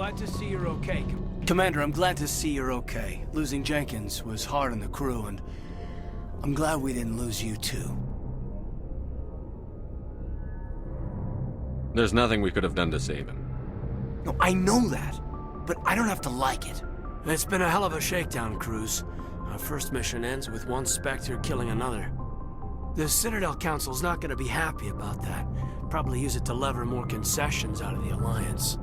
glad to see you're okay. Commander, I'm glad to see you're okay. Losing Jenkins was hard on the crew, and I'm glad we didn't lose you too. There's nothing we could have done to save him. No, I know that, but I don't have to like it. It's been a hell of a shakedown, Cruz. Our first mission ends with one Spectre killing another. The Citadel Council's not gonna be happy about that. Probably use it to lever more concessions out of the Alliance.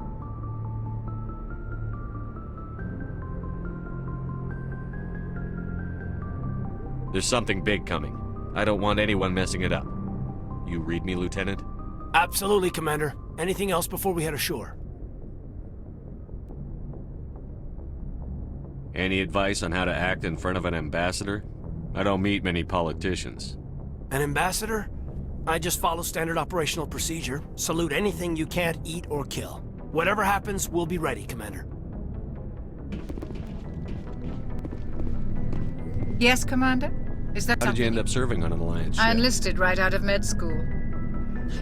There's something big coming. I don't want anyone messing it up. You read me, Lieutenant? Absolutely, Commander. Anything else before we head ashore? Any advice on how to act in front of an ambassador? I don't meet many politicians. An ambassador? I just follow standard operational procedure. Salute anything you can't eat or kill. Whatever happens, we'll be ready, Commander. Yes, Commander? Is that How did something you end up serving on an Alliance ship? I enlisted right out of med school.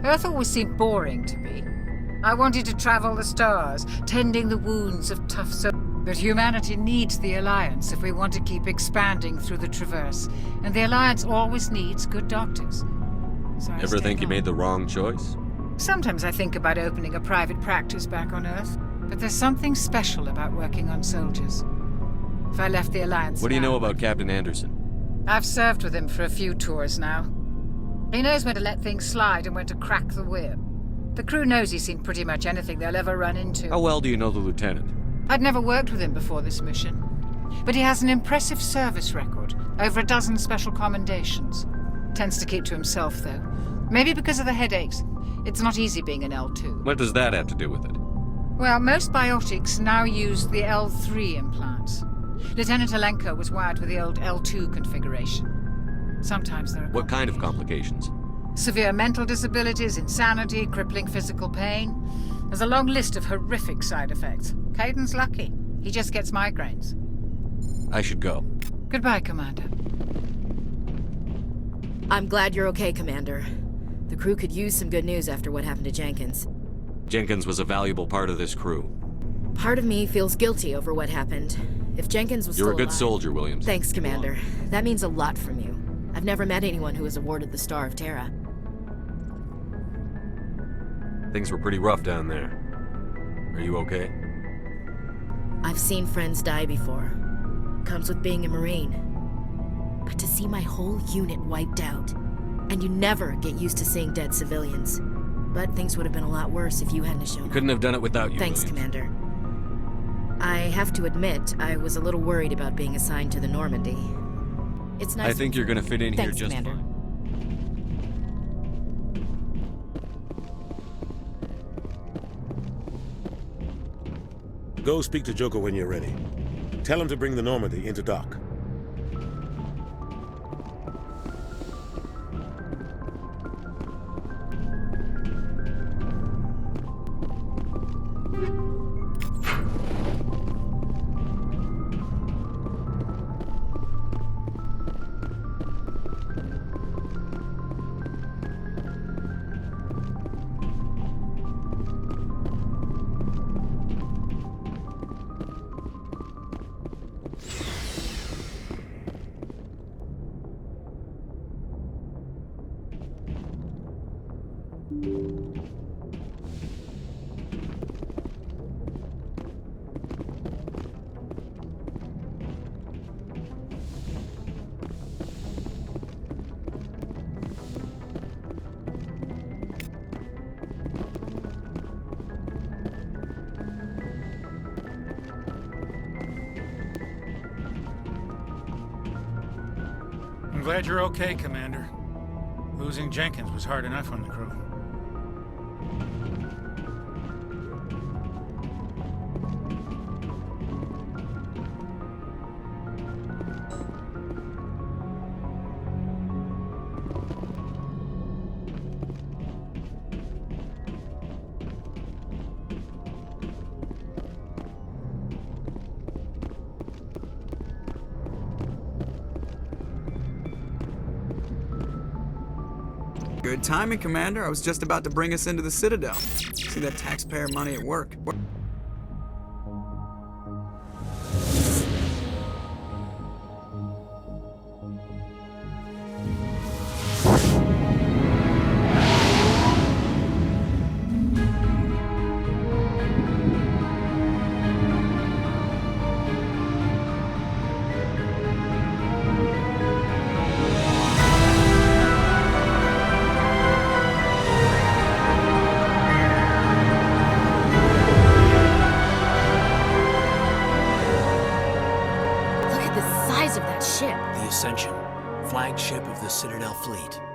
Earth always seemed boring to me. I wanted to travel the stars, tending the wounds of tough souls. But humanity needs the Alliance if we want to keep expanding through the Traverse. And the Alliance always needs good doctors. So I Ever stayed think you on. made the wrong choice? Sometimes I think about opening a private practice back on Earth. But there's something special about working on soldiers. If I left the Alliance What do you now- know about Captain Anderson? I've served with him for a few tours now. He knows when to let things slide and when to crack the whip. The crew knows he's seen pretty much anything they'll ever run into. How well do you know the Lieutenant? I'd never worked with him before this mission. But he has an impressive service record, over a dozen special commendations. Tends to keep to himself, though. Maybe because of the headaches. It's not easy being an L2. What does that have to do with it? Well, most biotics now use the L3 implants. Lieutenant Alenko was wired with the old L2 configuration. Sometimes there are What kind of complications? severe mental disabilities, insanity, crippling physical pain. There's a long list of horrific side effects. Caden's lucky. He just gets migraines. I should go. Goodbye, Commander. I'm glad you're okay, Commander. The crew could use some good news after what happened to Jenkins. Jenkins was a valuable part of this crew. Part of me feels guilty over what happened. If Jenkins was You're a still good alive- soldier, Williams. Thanks, Commander. That means a lot from you. I've never met anyone who was awarded the Star of Terra. Things were pretty rough down there. Are you okay? I've seen friends die before. Comes with being a Marine. But to see my whole unit wiped out, and you never get used to seeing dead civilians. But things would have been a lot worse if you hadn't shown up. Couldn't have done it without you, Thanks, Williams. Commander. I have to admit, I was a little worried about being assigned to the Normandy. It's nice. I think you're gonna fit in Thanks, here just Commander. fine. Go speak to Joker when you're ready. Tell him to bring the Normandy into dock. I'm glad you're okay, Commander. Losing Jenkins was hard enough on the crew. Good timing, Commander. I was just about to bring us into the Citadel. See that taxpayer money at work.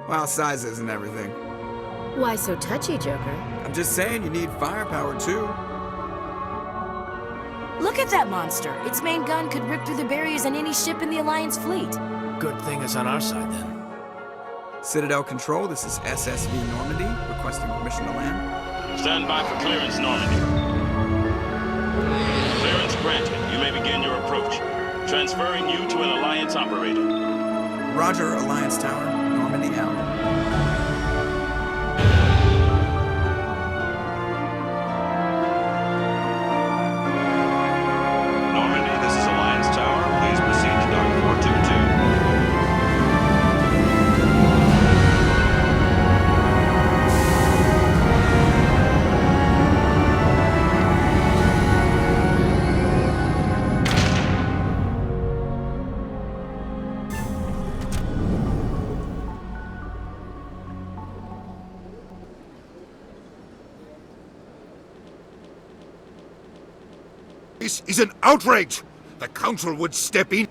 Well, sizes and everything. Why so touchy, Joker? I'm just saying you need firepower too. Look at that monster! Its main gun could rip through the barriers on any ship in the Alliance fleet. Good thing it's on our side, then. Citadel Control, this is SSV Normandy, requesting permission to land. Stand by for clearance, Normandy. Clearance granted. You may begin your approach. Transferring you to an Alliance operator. Roger, Alliance Tower, Normandy out. Normandy, this is Alliance Tower. Please proceed to dock 422. This is an outrage! The Council would step in.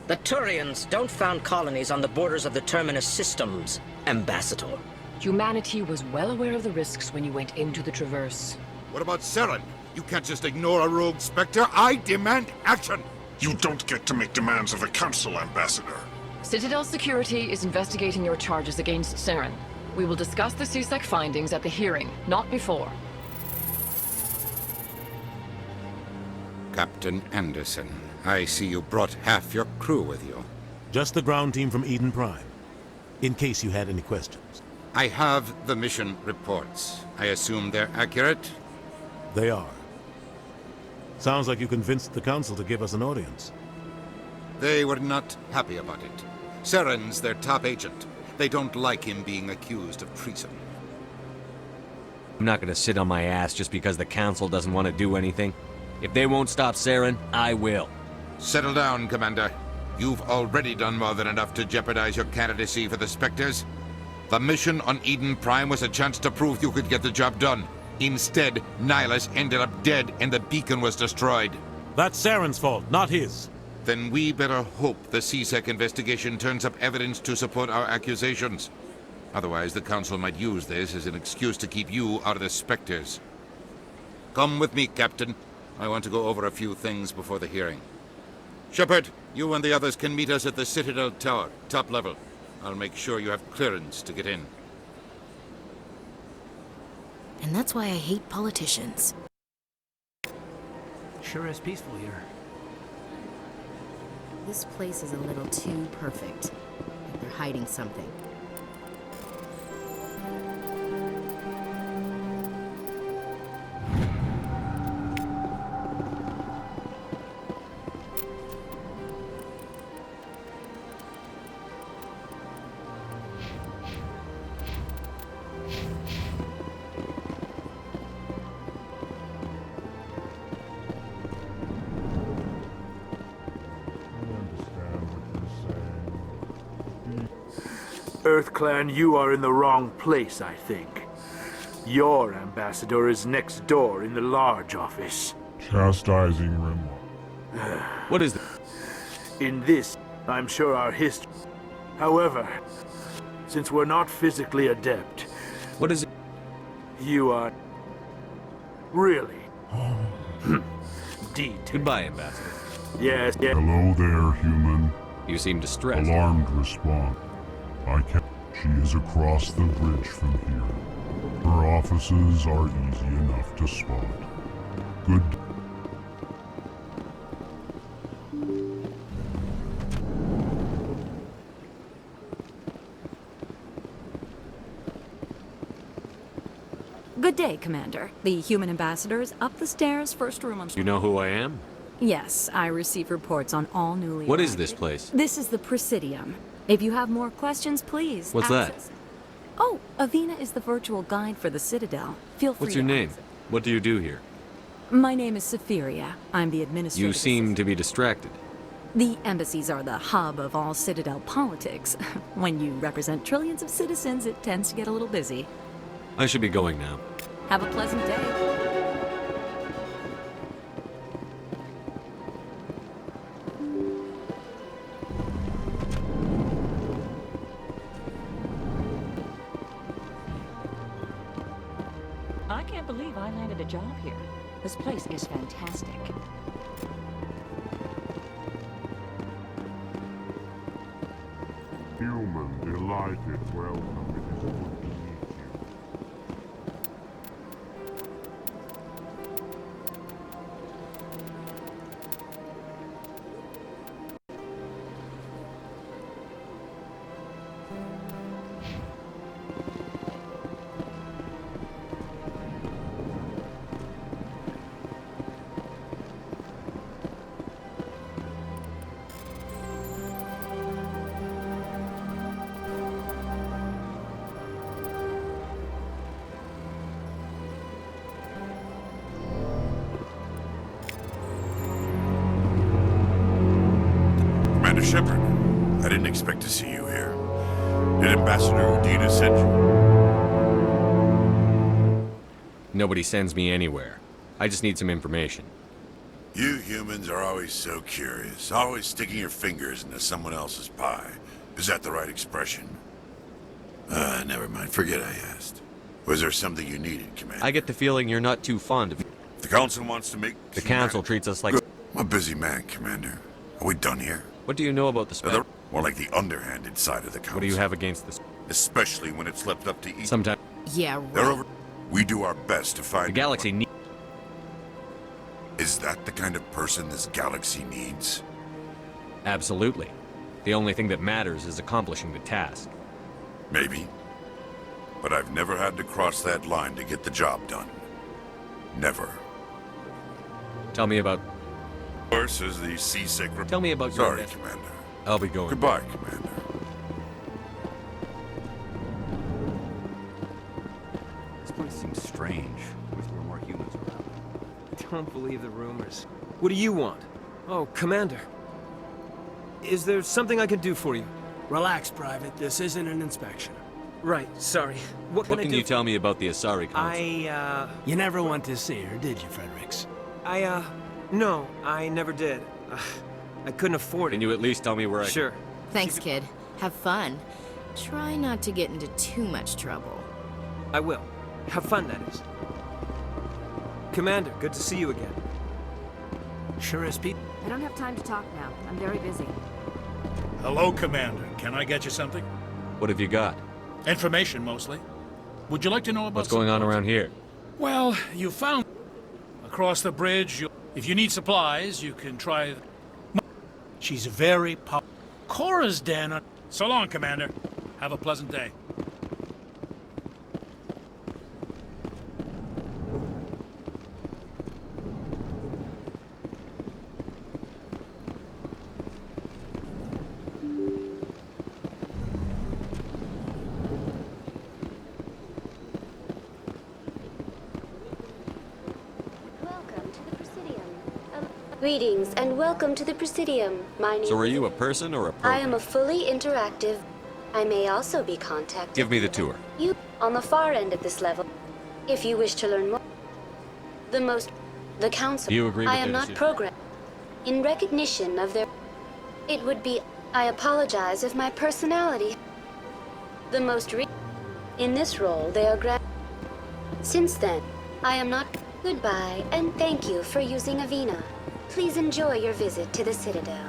The Turians don't found colonies on the borders of the Terminus systems, Ambassador. Humanity was well aware of the risks when you went into the Traverse. What about Saren? You can't just ignore a rogue Spectre. I demand action! You don't get to make demands of the Council, Ambassador. Citadel Security is investigating your charges against Saren. We will discuss the CSEC findings at the hearing, not before. Captain Anderson, I see you brought half your crew with you. Just the ground team from Eden Prime, in case you had any questions. I have the mission reports. I assume they're accurate? They are. Sounds like you convinced the Council to give us an audience. They were not happy about it. Saren's their top agent. They don't like him being accused of treason. I'm not gonna sit on my ass just because the Council doesn't want to do anything. If they won't stop Saren, I will. Settle down, Commander. You've already done more than enough to jeopardize your candidacy for the Spectres. The mission on Eden Prime was a chance to prove you could get the job done. Instead, Nihilus ended up dead and the beacon was destroyed. That's Saren's fault, not his. Then we better hope the CSEC investigation turns up evidence to support our accusations. Otherwise, the Council might use this as an excuse to keep you out of the Spectres. Come with me, Captain. I want to go over a few things before the hearing. Shepard, you and the others can meet us at the Citadel Tower, top level. I'll make sure you have clearance to get in. And that's why I hate politicians. Sure is peaceful here. This place is a little too perfect. Like they're hiding something. EarthClan, you are in the wrong place, I think. Your ambassador is next door in the large office. Chastising Rim. What is this? In this, I'm sure our history. However, since we're not physically adept... What is it? You are... really... detailed. Goodbye, Ambassador. Yes, yes. Hello there, human. You seem distressed. Alarmed response. I can't. She is across the bridge from here. Her offices are easy enough to spot. Good. Good day, Commander. The human ambassador is up the stairs, first room on... You know who I am? Yes, I receive reports on all newly... What is this place? This is the Presidium. If you have more questions, please... What's that? Oh, Avina is the virtual guide for the Citadel. Feel free What's your to name? access. What do you do here? My name is Safiria. I'm the administrative You seem to be distracted. The embassies are the hub of all Citadel politics. When you represent trillions of citizens, it tends to get a little busy. I should be going now. Have a pleasant day. can't believe I landed a job here. This place is fantastic. Human, delighted, welcome. It is good to meet you. Commander Shepard, I didn't expect to see you here. Did Ambassador Udina send you? Nobody sends me anywhere. I just need some information. You humans are always so curious, always sticking your fingers into someone else's pie. Is that the right expression? Never mind. Forget I asked. Was there something you needed, Commander? I get the feeling you're not too fond of... The Council wants to make... The Council treats us like... Good. I'm a busy man, Commander. Are we done here? What do you know about the spell? More like the underhanded side of the Council. What do you have against this? Especially when it's left up to each... Sometimes... Yeah, right. They're over... We do our best to find... The galaxy needs... Is that the kind of person this galaxy needs? Absolutely. The only thing that matters is accomplishing the task. Maybe. But I've never had to cross that line to get the job done. Never. Tell me about... Of course, is the seasick... Tell me about Sorry, your... Commander. I'll be going. Goodbye, Commander. This place seems strange. Wish there were more humans around. Don't believe the rumors. What do you want? Oh, Commander. Is there something I can do for you? Relax, Private. This isn't an inspection. Right, sorry. What can you tell me about the Asari Council? You never went to see her, did you, Fredericks? No, I never did. I couldn't afford it. Can you at least tell me where I... Sure. Thanks, kid. Have fun. Try not to get into too much trouble. I will. Have fun, that is. Commander, good to see you again. Sure is, Pete. I don't have time to talk now. I'm very busy. Hello, Commander. Can I get you something? What have you got? Information, mostly. Would you like to know about... What's going on around here? Well, you found... Across the bridge, if you need supplies, you can try... She's very powerful. Cora's den. So long, Commander. Have a pleasant day. Greetings and welcome to the Presidium. My name So are you a person or a program? I am a fully interactive. I may also be contacted. Give me the tour. You on the far end of this level. If you wish to learn more. The Council. Do you agree with I am their not decision? programmed. In recognition of their... It would be... I apologize if my personality... In this role, they are Since then, I am not... Goodbye, and thank you for using Avina. Please enjoy your visit to the Citadel.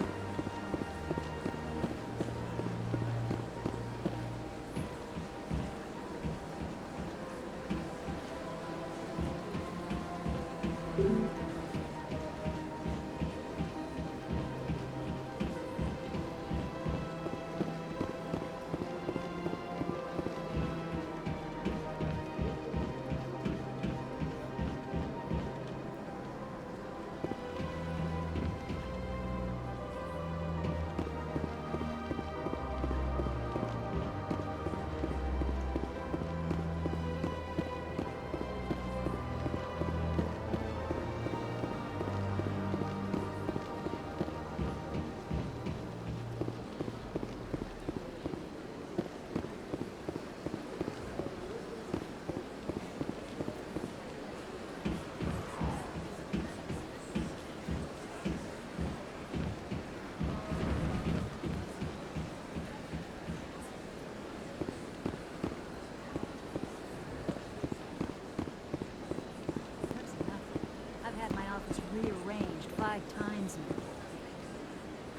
5 times now.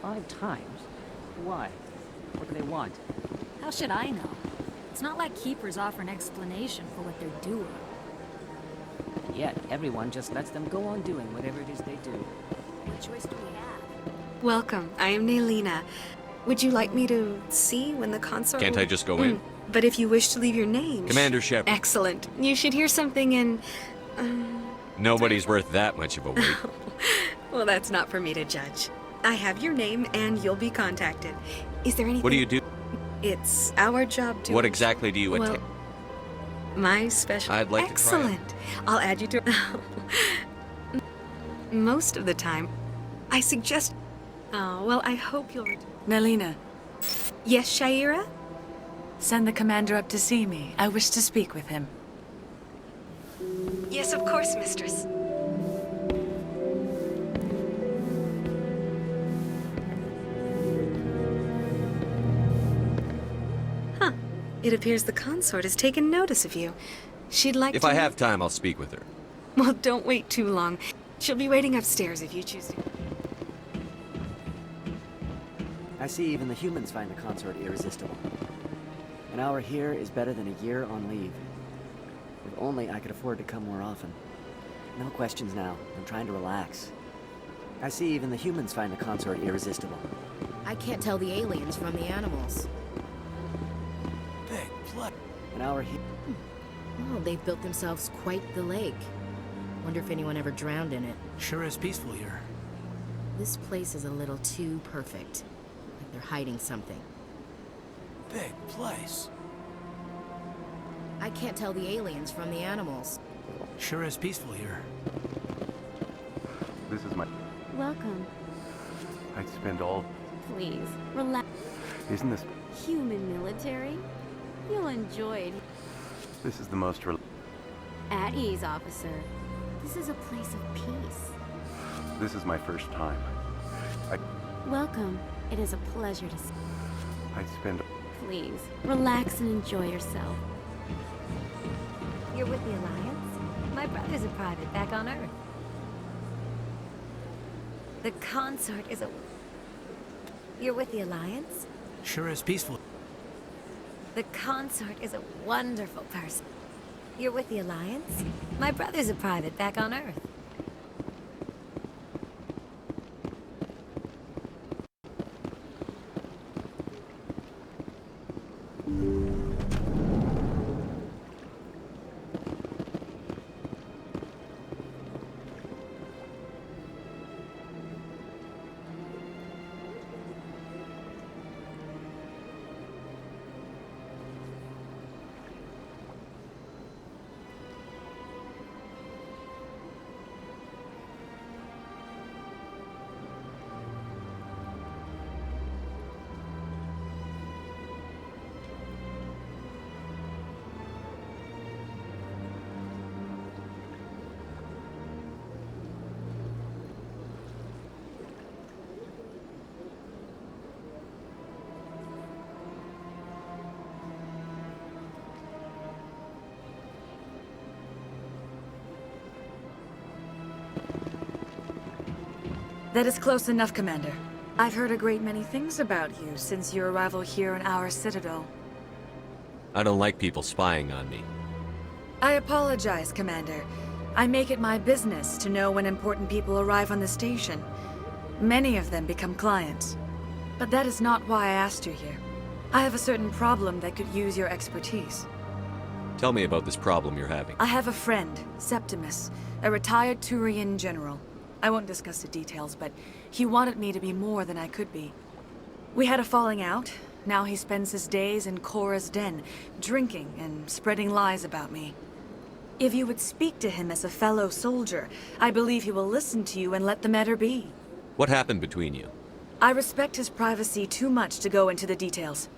5 times? Why? What do they want? How should I know? It's not like Keepers offer an explanation for what they're doing. And yet, everyone just lets them go on doing whatever it is they do. What choice do we have? Welcome, I am Nailina. Would you like me to see when the consort... Can't I just go in? But if you wish to leave your name... Commander Shep. Excellent. You should hear something in... Nobody's worth that much of a wait. Well, that's not for me to judge. I have your name and you'll be contacted. Is there anything... What do you do? It's our job to... What exactly do you attend? My special... I'd like to try it. Excellent. I'll add you to... Most of the time, I suggest... Oh, well, I hope you'll... Nailina. Yes, Shaira? Send the commander up to see me. I wish to speak with him. Yes, of course, mistress. Huh. It appears the consort has taken notice of you. She'd like If to... I have time, I'll speak with her. Well, don't wait too long. She'll be waiting upstairs if you choose to. I see even the humans find the consort irresistible. An hour here is better than a year on leave. If only I could afford to come more often. No questions now. I'm trying to relax. I see even the humans find the consort irresistible. I can't tell the aliens from the animals. Big blood. An hour here. Oh, they've built themselves quite the lake. Wonder if anyone ever drowned in it. Sure is peaceful here. This place is a little too perfect. Like they're hiding something. Big place. I can't tell the aliens from the animals. Sure is peaceful here. This is my... Welcome. I'd spend all... Please, relax. Isn't this... Human military? You'll enjoy it. This is the most... At ease, officer. This is a place of peace. This is my first time. Welcome. It is a pleasure to see. I'd spend... Please, relax and enjoy yourself. You're with the Alliance? My brother's a private back on Earth. The consort is a... You're with the Alliance? Sure is peaceful. The consort is a wonderful person. You're with the Alliance? My brother's a private back on Earth. That is close enough, Commander. I've heard a great many things about you since your arrival here in our Citadel. I don't like people spying on me. I apologize, Commander. I make it my business to know when important people arrive on the station. Many of them become clients. But that is not why I asked you here. I have a certain problem that could use your expertise. Tell me about this problem you're having. I have a friend, Septimus, a retired Turian general. I won't discuss the details, but he wanted me to be more than I could be. We had a falling out. Now he spends his days in Cora's den, drinking and spreading lies about me. If you would speak to him as a fellow soldier, I believe he will listen to you and let the matter be. What happened between you? I respect his privacy too much to go into the details.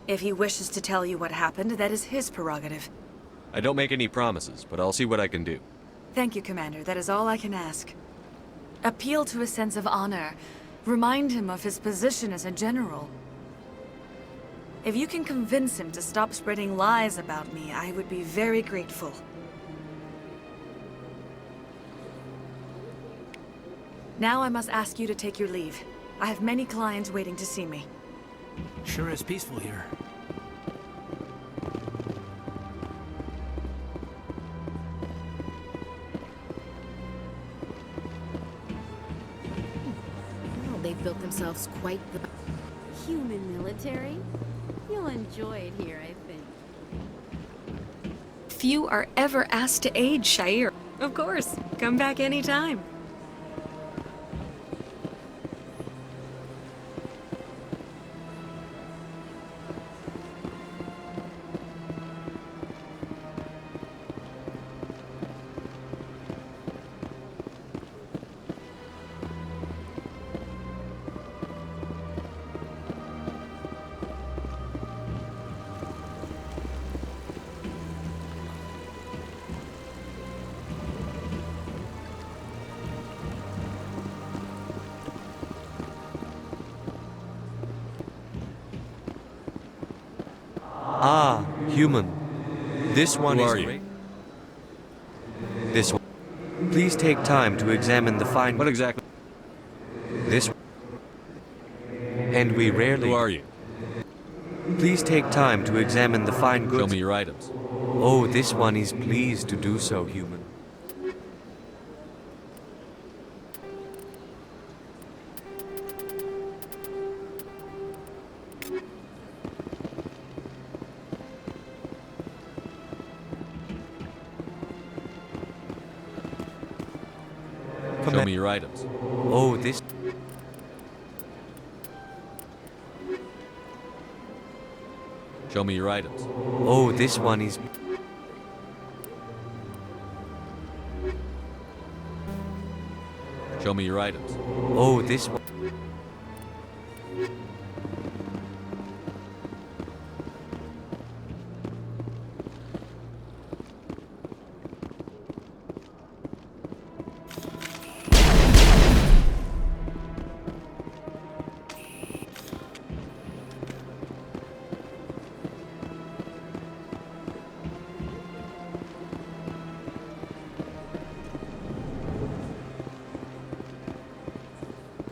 If he wishes to tell you what happened, that is his prerogative. I don't make any promises, but I'll see what I can do. Thank you, Commander. That is all I can ask. Appeal to a sense of honor. Remind him of his position as a general. If you can convince him to stop spreading lies about me, I would be very grateful. Now I must ask you to take your leave. I have many clients waiting to see me. Sure is peaceful here. Well, they've built themselves quite the... Human military? You'll enjoy it here, I think. Few are ever asked to aid Shire. Of course, come back anytime. Ah, human. This one Who is are you? great. This one. Please take time to examine the fine... What exactly? This... And we rarely... Who are you? Please take time to examine the fine goods... Show me your items. Oh, this one is pleased to do so, human. Show me your items. Oh, this... Show me your items. Oh, this one is... Show me your items. Oh, this one...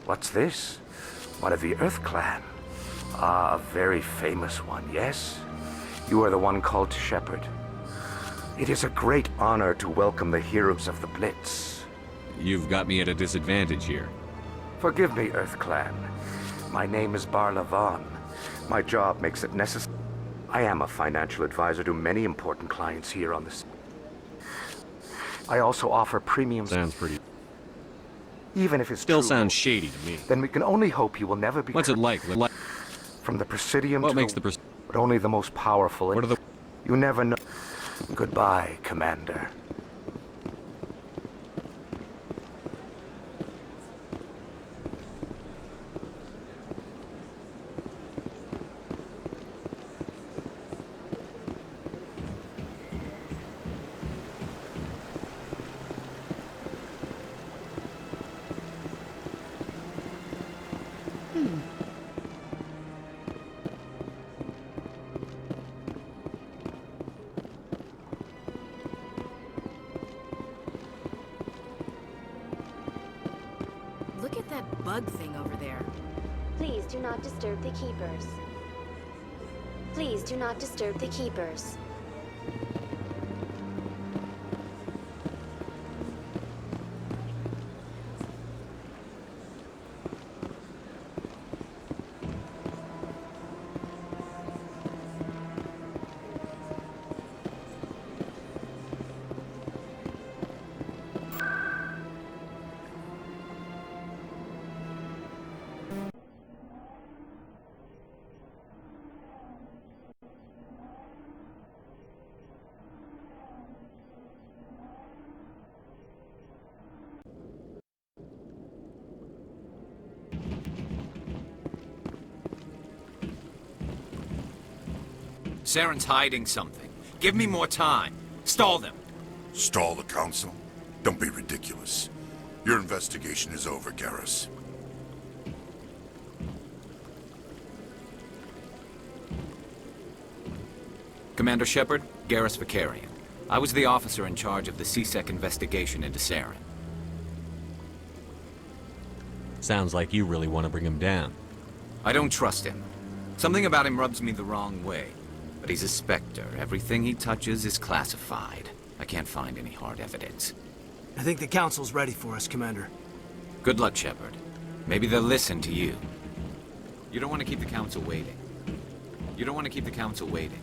What's this? One of the Earth Clan. Ah, a very famous one, yes? You are the one called Shepherd. It is a great honor to welcome the heroes of the Blitz. You've got me at a disadvantage here. Forgive me, Earth Clan. My name is Barla Vaughn. My job makes it necessary. I am a financial advisor to many important clients here on this. I also offer premium... Sounds pretty... Even if it's Still true, sounds shady to me. then we can only hope you will never be... What's it like? From the Presidium What to makes the... the But only the most powerful... What are the... You never know... Goodbye, Commander. Look at that bug thing over there. Please do not disturb the keepers. Please do not disturb the keepers. Saren's hiding something. Give me more time. Stall them. Stall the council? Don't be ridiculous. Your investigation is over, Garrus. Commander Shepard, Garrus Vicarian. I was the officer in charge of the CSEC investigation into Saren. Sounds like you really want to bring him down. I don't trust him. Something about him rubs me the wrong way. But he's a Spectre. Everything he touches is classified. I can't find any hard evidence. I think the Council's ready for us, Commander. Good luck, Shepard. Maybe they'll listen to you. You don't want to keep the Council waiting. You don't want to keep the Council waiting.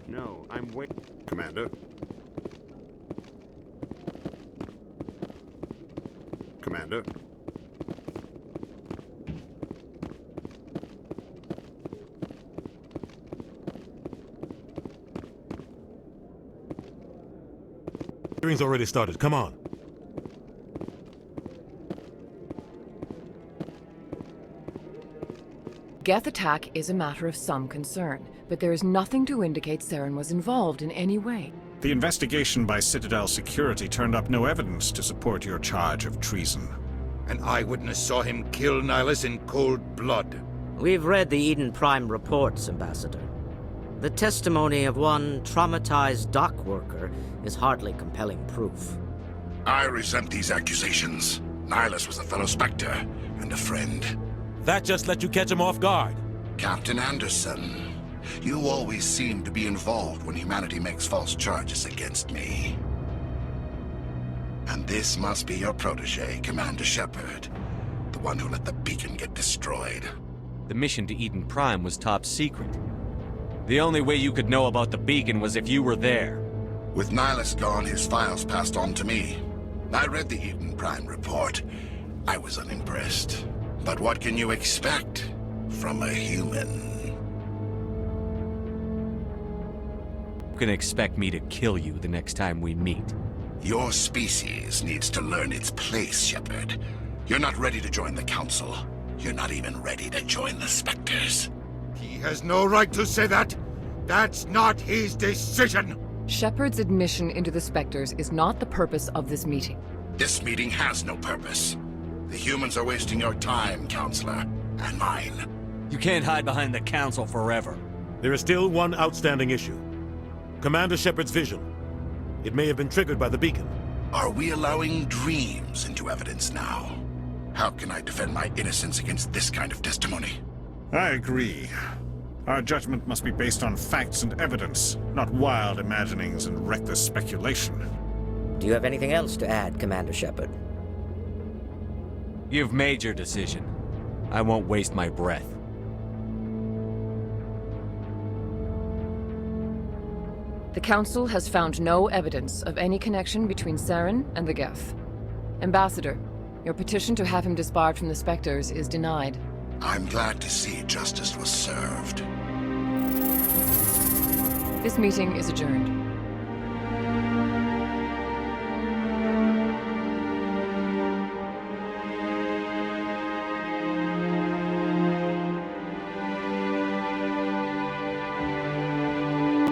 No, I'm waiting. Commander. Commander. Hearing's already started. Come on. Geth attack is a matter of some concern, but there is nothing to indicate Saren was involved in any way. The investigation by Citadel Security turned up no evidence to support your charge of treason. An eyewitness saw him kill Nihilus in cold blood. We've read the Eden Prime reports, Ambassador. The testimony of one traumatized dock worker is hardly compelling proof. I resent these accusations. Nihilus was a fellow Spectre and a friend. That just let you catch him off guard. Captain Anderson, you always seem to be involved when humanity makes false charges against me. And this must be your protege, Commander Shepard. The one who let the beacon get destroyed. The mission to Eden Prime was top secret. The only way you could know about the beacon was if you were there. With Nihilus gone, his files passed on to me. I read the Eden Prime report. I was unimpressed. But what can you expect from a human? You can expect me to kill you the next time we meet. Your species needs to learn its place, Shepard. You're not ready to join the Council. You're not even ready to join the Spectres. He has no right to say that. That's not his decision. Shepard's admission into the Spectres is not the purpose of this meeting. This meeting has no purpose. The humans are wasting your time, Counselor, and mine. You can't hide behind the Council forever. There is still one outstanding issue. Commander Shepard's vision. It may have been triggered by the beacon. Are we allowing dreams into evidence now? How can I defend my innocence against this kind of testimony? I agree. Our judgment must be based on facts and evidence, not wild imaginings and reckless speculation. Do you have anything else to add, Commander Shepard? You've made your decision. I won't waste my breath. The Council has found no evidence of any connection between Saren and the Geth. Ambassador, your petition to have him disbarred from the Spectres is denied. I'm glad to see justice was served. This meeting is adjourned.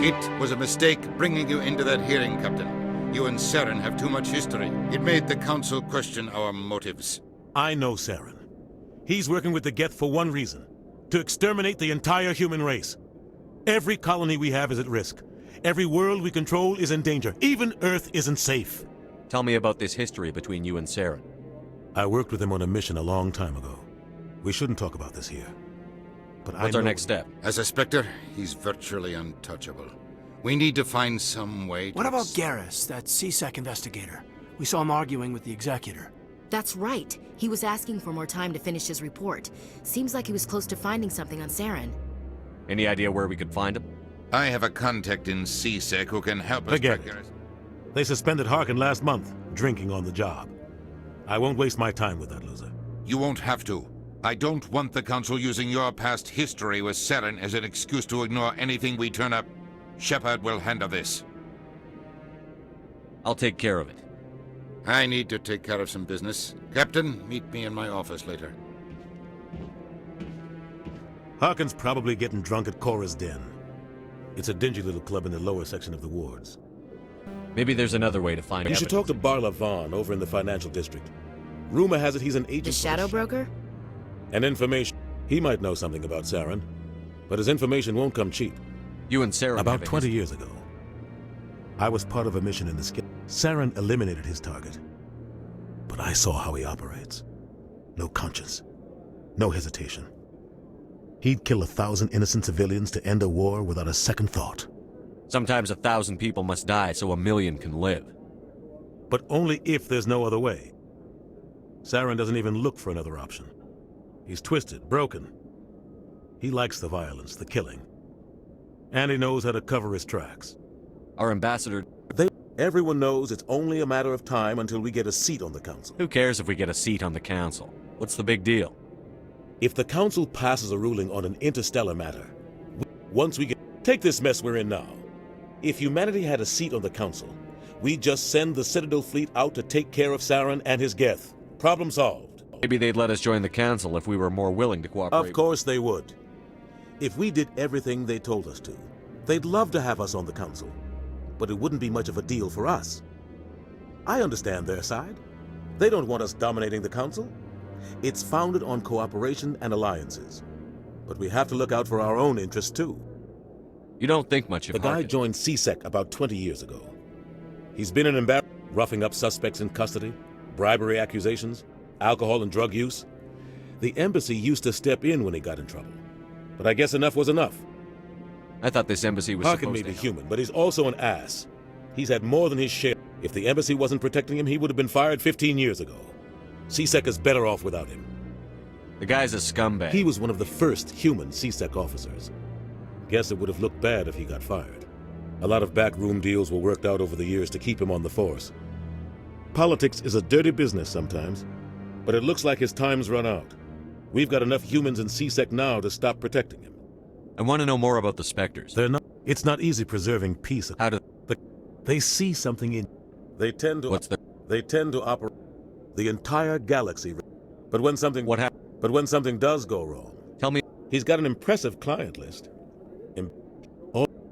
It was a mistake bringing you into that hearing, Captain. You and Saren have too much history. It made the Council question our motives. I know Saren. He's working with the Geth for one reason. To exterminate the entire human race. Every colony we have is at risk. Every world we control is in danger. Even Earth isn't safe. Tell me about this history between you and Saren. I worked with him on a mission a long time ago. We shouldn't talk about this here. But What's our next step? As a Spectre, he's virtually untouchable. We need to find some way to... What about Garrus, that CSEC investigator? We saw him arguing with the Executor. That's right. He was asking for more time to finish his report. Seems like he was close to finding something on Saren. Any idea where we could find him? I have a contact in CSEC who can help us... Forget it. They suspended Harkin last month, drinking on the job. I won't waste my time with that loser. You won't have to. I don't want the Council using your past history with Saren as an excuse to ignore anything we turn up. Shepard will handle this. I'll take care of it. I need to take care of some business. Captain, meet me in my office later. Harkin's probably getting drunk at Cora's Den. It's a dingy little club in the lower section of the wards. Maybe there's another way to find out. You should talk to Barla Vaughn over in the financial district. Rumor has it he's an agent. The shadow broker? And information. He might know something about Saren, but his information won't come cheap. You and Saren About 20 years ago, I was part of a mission in the sky. Saren eliminated his target, but I saw how he operates. No conscience, no hesitation. He'd kill 1,000 innocent civilians to end a war without a second thought. Sometimes 1,000 people must die so 1,000,000 can live. But only if there's no other way. Saren doesn't even look for another option. He's twisted, broken. He likes the violence, the killing. And he knows how to cover his tracks. Our ambassador... Everyone knows it's only a matter of time until we get a seat on the council. Who cares if we get a seat on the council? What's the big deal? If the council passes a ruling on an interstellar matter, once we get... Take this mess we're in now. If humanity had a seat on the council, we'd just send the Citadel fleet out to take care of Saren and his Geth. Problem solved. Maybe they'd let us join the council if we were more willing to cooperate. Of course they would. If we did everything they told us to, they'd love to have us on the council. But it wouldn't be much of a deal for us. I understand their side. They don't want us dominating the council. It's founded on cooperation and alliances. But we have to look out for our own interests too. You don't think much of The guy joined CSEC about 20 years ago. He's been an embarrassment, roughing up suspects in custody, bribery accusations, alcohol and drug use. The embassy used to step in when he got in trouble. But I guess enough was enough. I thought this embassy was Harkin supposed may to be help. human, but he's also an ass. He's had more than his share. If the embassy wasn't protecting him, he would have been fired 15 years ago. CSEC is better off without him. The guy's a scumbag. He was one of the first human CSEC officers. Guess it would have looked bad if he got fired. A lot of backroom deals were worked out over the years to keep him on the force. Politics is a dirty business sometimes, but it looks like his time's run out. We've got enough humans in CSEC now to stop protecting him. I want to know more about the Spectres. It's not easy preserving peace. How do... They see something in... They tend to... They tend to operate the entire galaxy. But when something... What happened? But when something does go wrong... Tell me... He's got an impressive client list.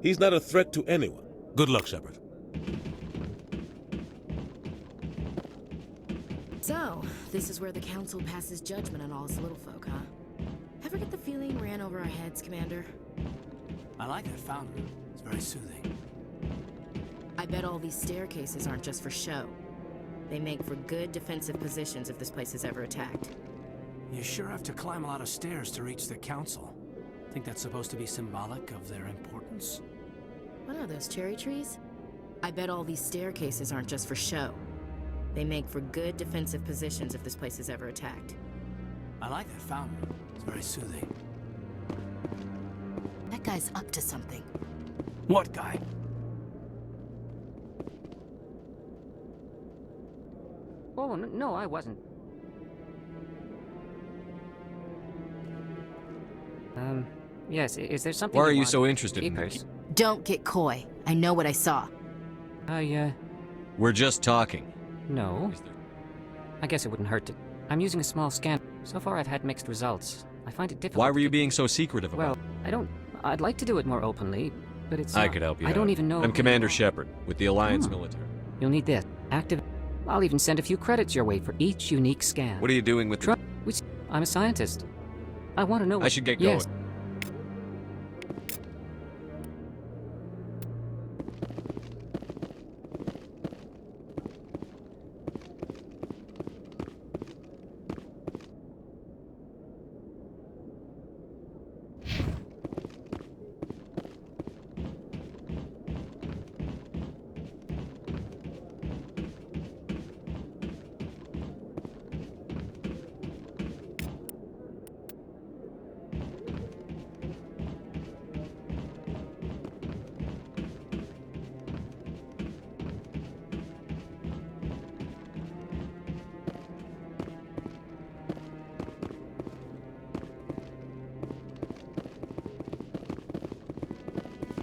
He's not a threat to anyone. Good luck, Shepard. So, this is where the council passes judgment on all us little folk, huh? Ever get the feeling ran over our heads, Commander? I like that fountain. It's very soothing. I bet all these staircases aren't just for show. They make for good defensive positions if this place is ever attacked. You sure have to climb a lot of stairs to reach the council. Think that's supposed to be symbolic of their importance? What are those, cherry trees? I bet all these staircases aren't just for show. They make for good defensive positions if this place is ever attacked. I like that fountain. It's very soothing. That guy's up to something. What guy? Oh, no, I wasn't. Yes, is there something Why are you you want? so interested in Papers? Don't get coy. I know what I saw. We're just talking. No. I guess it wouldn't hurt to... I'm using a small scan. So far I've had mixed results. I find it difficult. Why were you being so secretive about Well, I'd like to do it more openly, but it's I could help you I don't out. even know... I'm Commander Shepard, with the Alliance military. You'll need this. Active... I'll even send a few credits your way for each unique scan. What are you doing with the... I'm a scientist. I want to know... I should get going. Yes.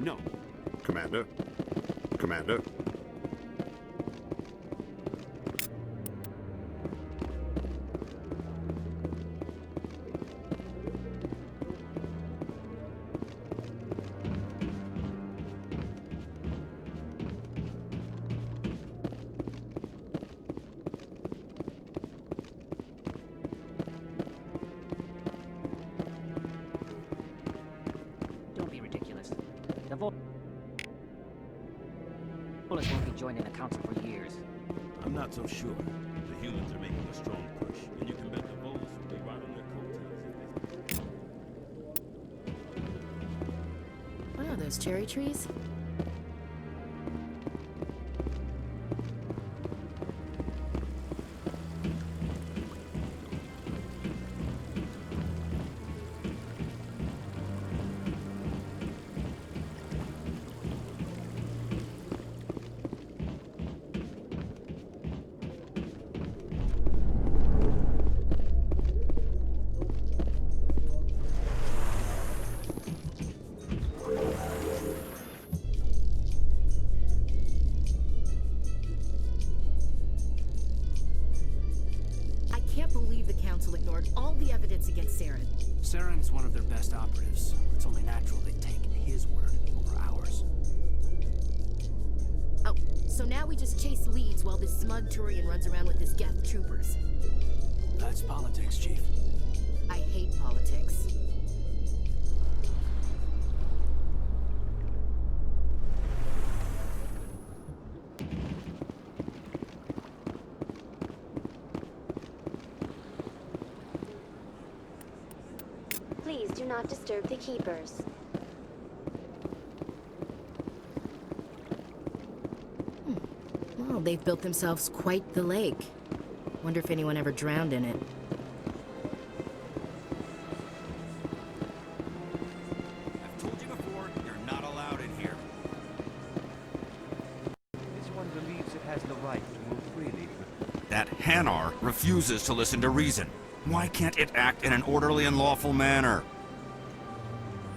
No. Commander. Commander. Bullets won't be joining the council for years. I'm not so sure. The humans are making a strong push, and you can bet the Volus will be right on their coattails. What are those, cherry trees? Ignored all the evidence against Saren. Saren's one of their best operatives. It's only natural they take his word over ours. Oh, so now we just chase leads while this smug Turian runs around with his Geth troopers. That's politics, Chief. I hate politics. Please do not disturb the keepers. Well, they've built themselves quite the lake. Wonder if anyone ever drowned in it. I've told you before, you're not allowed in here. This one believes it has the right to move freely. That Hanar refuses to listen to reason. Why can't it act in an orderly and lawful manner?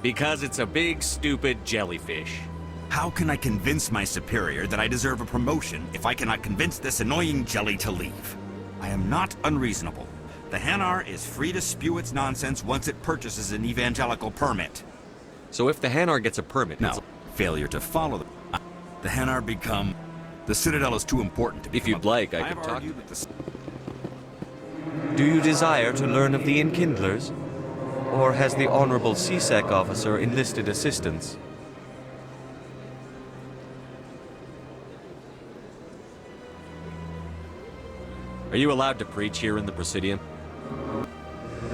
Because it's a big, stupid jellyfish. How can I convince my superior that I deserve a promotion if I cannot convince this annoying jelly to leave? I am not unreasonable. The Hanar is free to spew its nonsense once it purchases an evangelical permit. So if the Hanar gets a permit... No, failure to follow the Hanar become... The Citadel is too important to be... If you'd like, I could have talk... argued with the... Do you desire to learn of the Enkindlers? Or has the Honorable CSEC officer enlisted assistance? Are you allowed to preach here in the Presidium?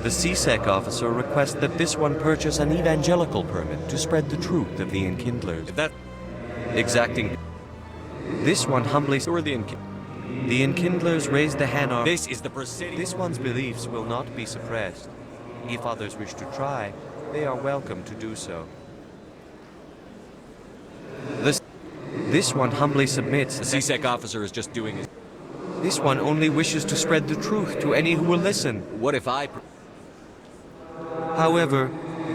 The CSEC officer requests that this one purchase an evangelical permit to spread the truth of the Enkindlers. That... Exacting... This one humbly... So are the Enkindlers. The Enkindlers raised the Hanar. This is the Presidium. This one's beliefs will not be suppressed. If others wish to try, they are welcome to do so. This one humbly submits. The CSEC officer is just doing his... This one only wishes to spread the truth to any who will listen. What if I... However,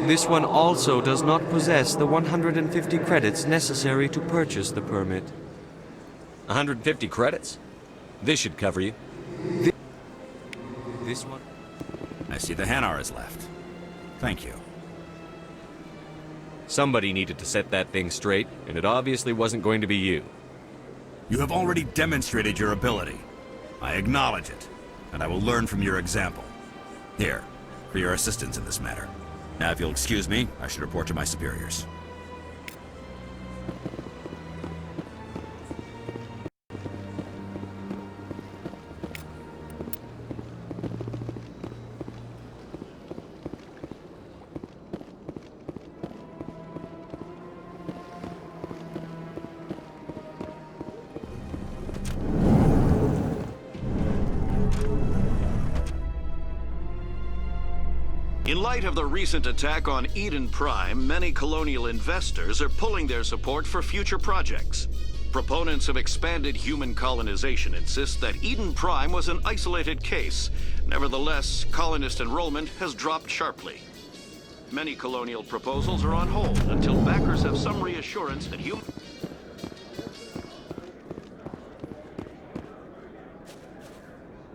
this one also does not possess the 150 credits necessary to purchase the permit. 150 credits? This should cover you. This one? I see the Hanar is left. Thank you. Somebody needed to set that thing straight, and it obviously wasn't going to be you. You have already demonstrated your ability. I acknowledge it, and I will learn from your example. Here, for your assistance in this matter. Now, if you'll excuse me, I should report to my superiors. In light of the recent attack on Eden Prime, many colonial investors are pulling their support for future projects. Proponents of expanded human colonization insist that Eden Prime was an isolated case. Nevertheless, colonist enrollment has dropped sharply. Many colonial proposals are on hold until backers have some reassurance that human...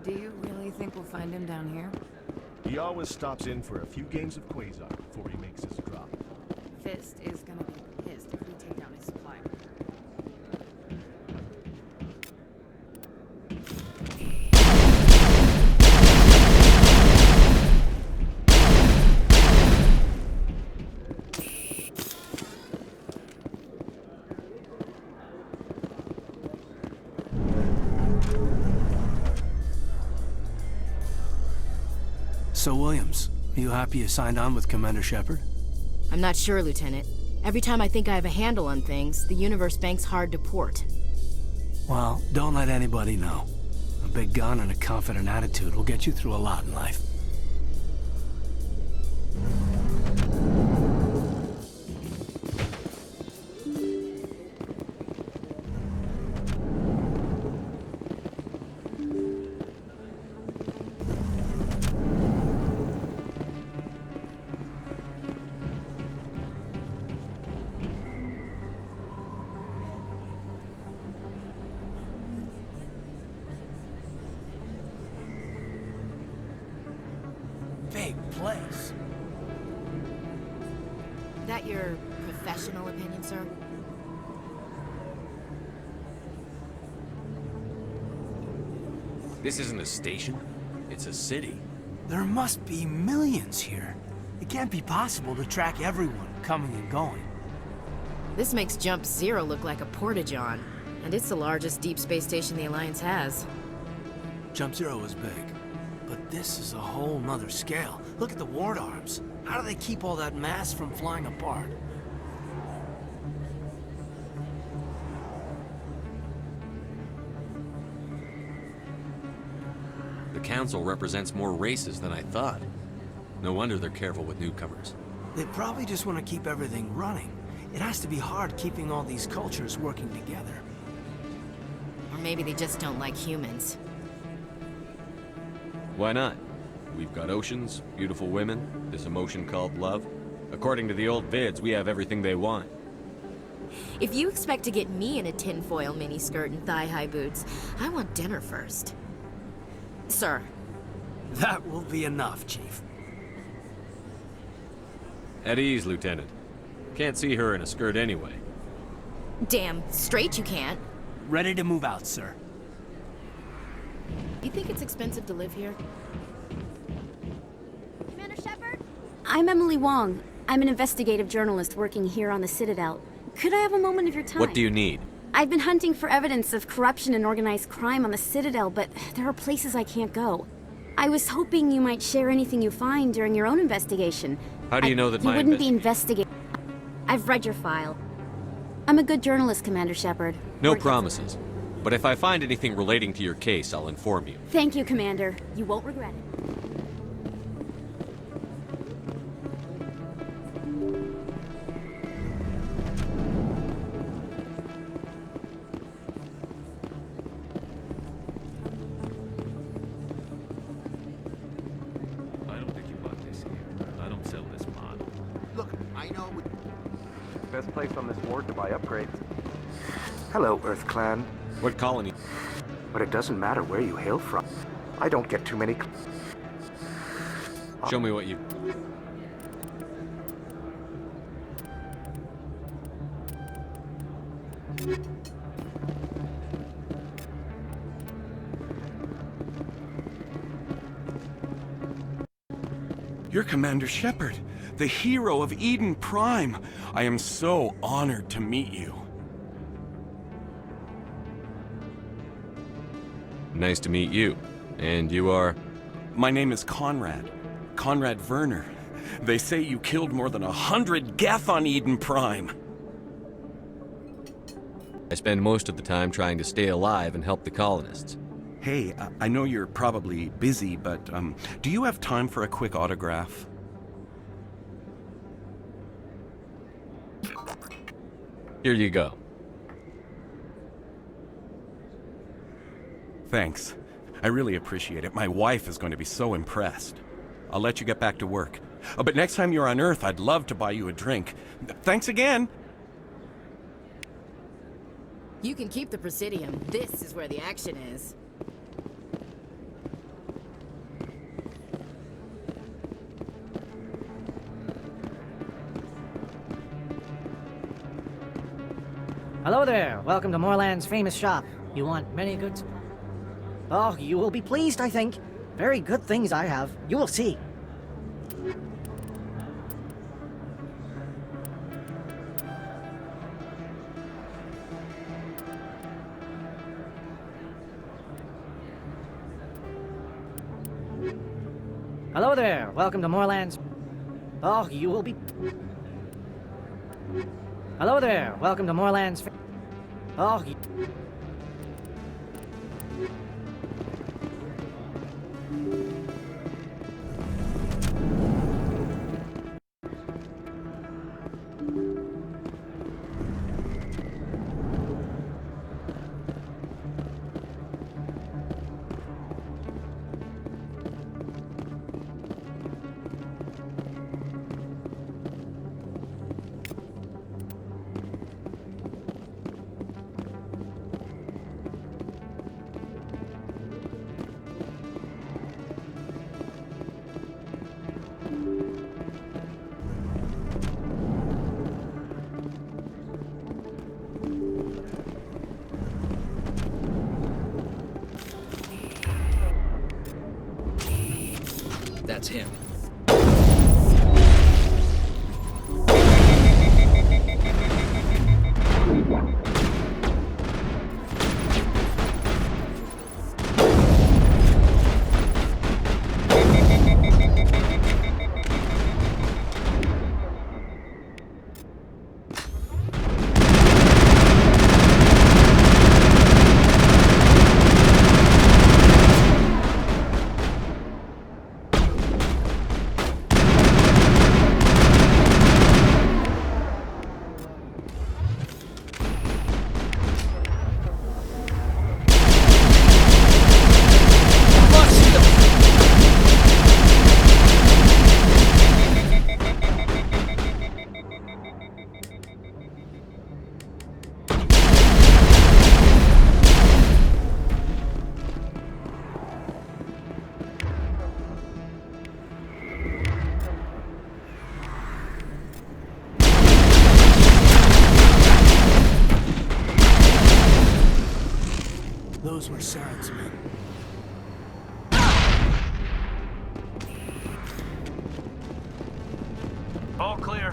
Do you really think we'll find him down here? He always stops in for a few games of Quasar before he makes his drop. Fist is gonna be pissed if we take down his supply. So, Williams, are you happy you signed on with Commander Shepard? I'm not sure, Lieutenant. Every time I think I have a handle on things, the universe bank's hard to port. Well, don't let anybody know. A big gun and a confident attitude will get you through a lot in life. Big place. That your professional opinion, sir? This isn't a station. It's a city. There must be millions here. It can't be possible to track everyone coming and going. This makes Jump Zero look like a porta-john, and it's the largest deep space station the Alliance has. Jump Zero is big, but this is a whole nother scale. Look at the ward arms. How do they keep all that mass from flying apart? The Council represents more races than I thought. No wonder they're careful with newcomers. They probably just want to keep everything running. It has to be hard keeping all these cultures working together. Or maybe they just don't like humans. Why not? We've got oceans, beautiful women, this emotion called love. According to the old vids, we have everything they want. If you expect to get me in a tinfoil miniskirt and thigh-high boots, I want dinner first. Sir. That will be enough, Chief. At ease, Lieutenant. Can't see her in a skirt anyway. Damn straight you can't. Ready to move out, sir. You think it's expensive to live here? Commander Shepard? I'm Emily Wong. I'm an investigative journalist working here on the Citadel. Could I have a moment of your time? What do you need? I've been hunting for evidence of corruption and organized crime on the Citadel, but there are places I can't go. I was hoping you might share anything you find during your own investigation. How do you know that you wouldn't be investigating? I've read your file. I'm a good journalist, Commander Shepard. No promises. But if I find anything relating to your case, I'll inform you. Thank you, Commander. You won't regret it. I don't think you bought this here. I don't sell this mod. Look, I know. Best place on this ward to buy upgrades. Hello, Earth Clan. What colony? But it doesn't matter where you hail from. I don't get too many. Show me what you... You're Commander Shepard, the hero of Eden Prime. I am so honored to meet you. Nice to meet you. And you are? My name is Conrad. Conrad Werner. They say you killed more than 100 Geth on Eden Prime. I spend most of the time trying to stay alive and help the colonists. Hey, I know you're probably busy, but do you have time for a quick autograph? Here you go. Thanks. I really appreciate it. My wife is going to be so impressed. I'll let you get back to work. But next time you're on Earth, I'd love to buy you a drink. Thanks again! You can keep the Presidium. This is where the action is. Hello there. Welcome to Moorland's famous shop. You want many goods? Oh, you will be pleased, I think. Very good things I have. You will see. Hello there. Welcome to Moorlands. Oh, you will be... Hello there. Welcome to Moorlands. Oh, That's him. Those were Saren's men. All clear.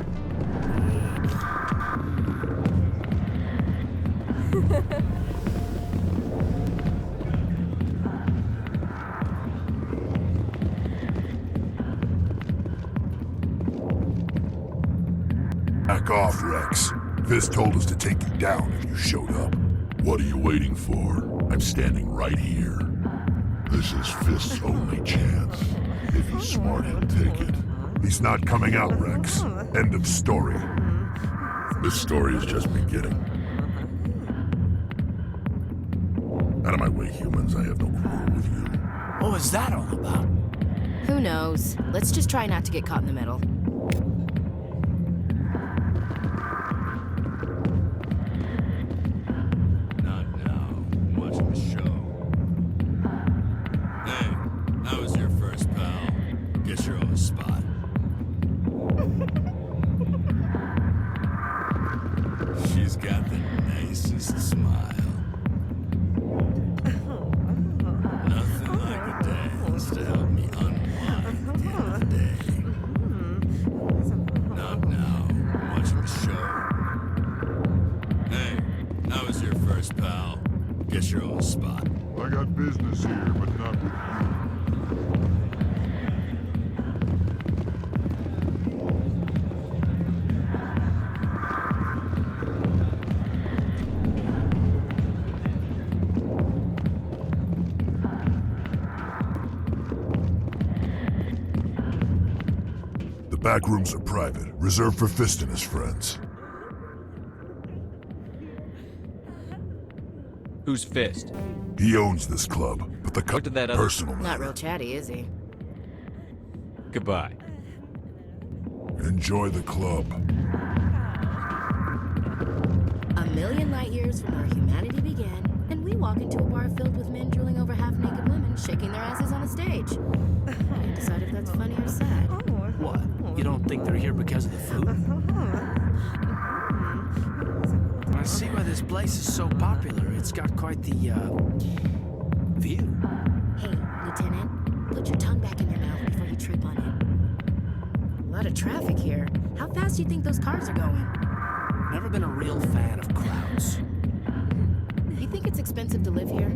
Back off, Rex. Fist told us to take you down if you showed up. What are you waiting for? I'm standing right here. This is Fist's only chance. If he's smart, he'll take it. He's not coming out, Rex. End of story. This story is just beginning. Out of my way, humans. I have no quarrel with you. What was that all about? Who knows? Let's just try not to get caught in the middle. I got business here, but not with you. The back rooms are private, reserved for Fist and his friends. Who's Fist? He owns this club, but the cut personal Not real chatty, is he? Goodbye. Enjoy the club. A million light years from where humanity began, and we walk into a bar filled with men drooling over half-naked women shaking their asses on a stage. Can't decide if that's funny or sad. What? You don't think they're here because of the food? I see why this place is so popular. It's got quite the, view. Hey, Lieutenant, put your tongue back in your mouth before you trip on it. A lot of traffic here. How fast do you think those cars are going? Never been a real fan of crowds. You think it's expensive to live here?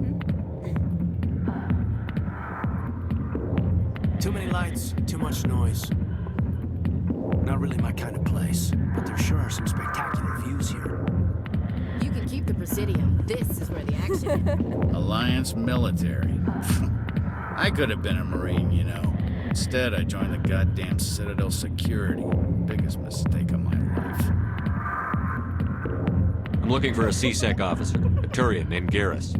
Too many lights, too much noise. Not really my kind of place, but there sure are some spectacular views here. You can keep the Presidium. This is where the action is. Alliance military. I could have been a Marine, you know. Instead, I joined the goddamn Citadel security. Biggest mistake of my life. I'm looking for a C-Sec officer, a Turian named Garrus.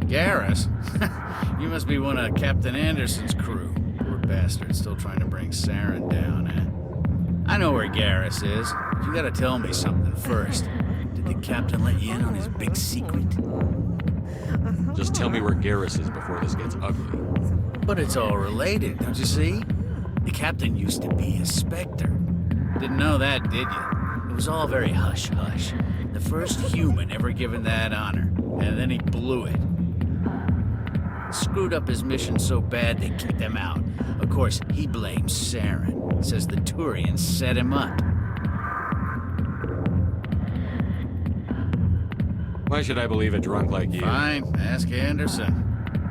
Garrus? You must be one of Captain Anderson's crew. Poor bastard, still trying to bring Saren down, eh? I know where Garrus is. You gotta tell me something first. Did the captain let you in on his big secret? Just tell me where Garrus is before this gets ugly. But it's all related, don't you see? The captain used to be a Spectre. Didn't know that, did you? It was all very hush-hush. The first human ever given that honor, and then he blew it. Screwed up his mission so bad they kicked him out. Of course, he blames Saren. Says the Turians set him up. Why should I believe a drunk like you? Fine, ask Anderson.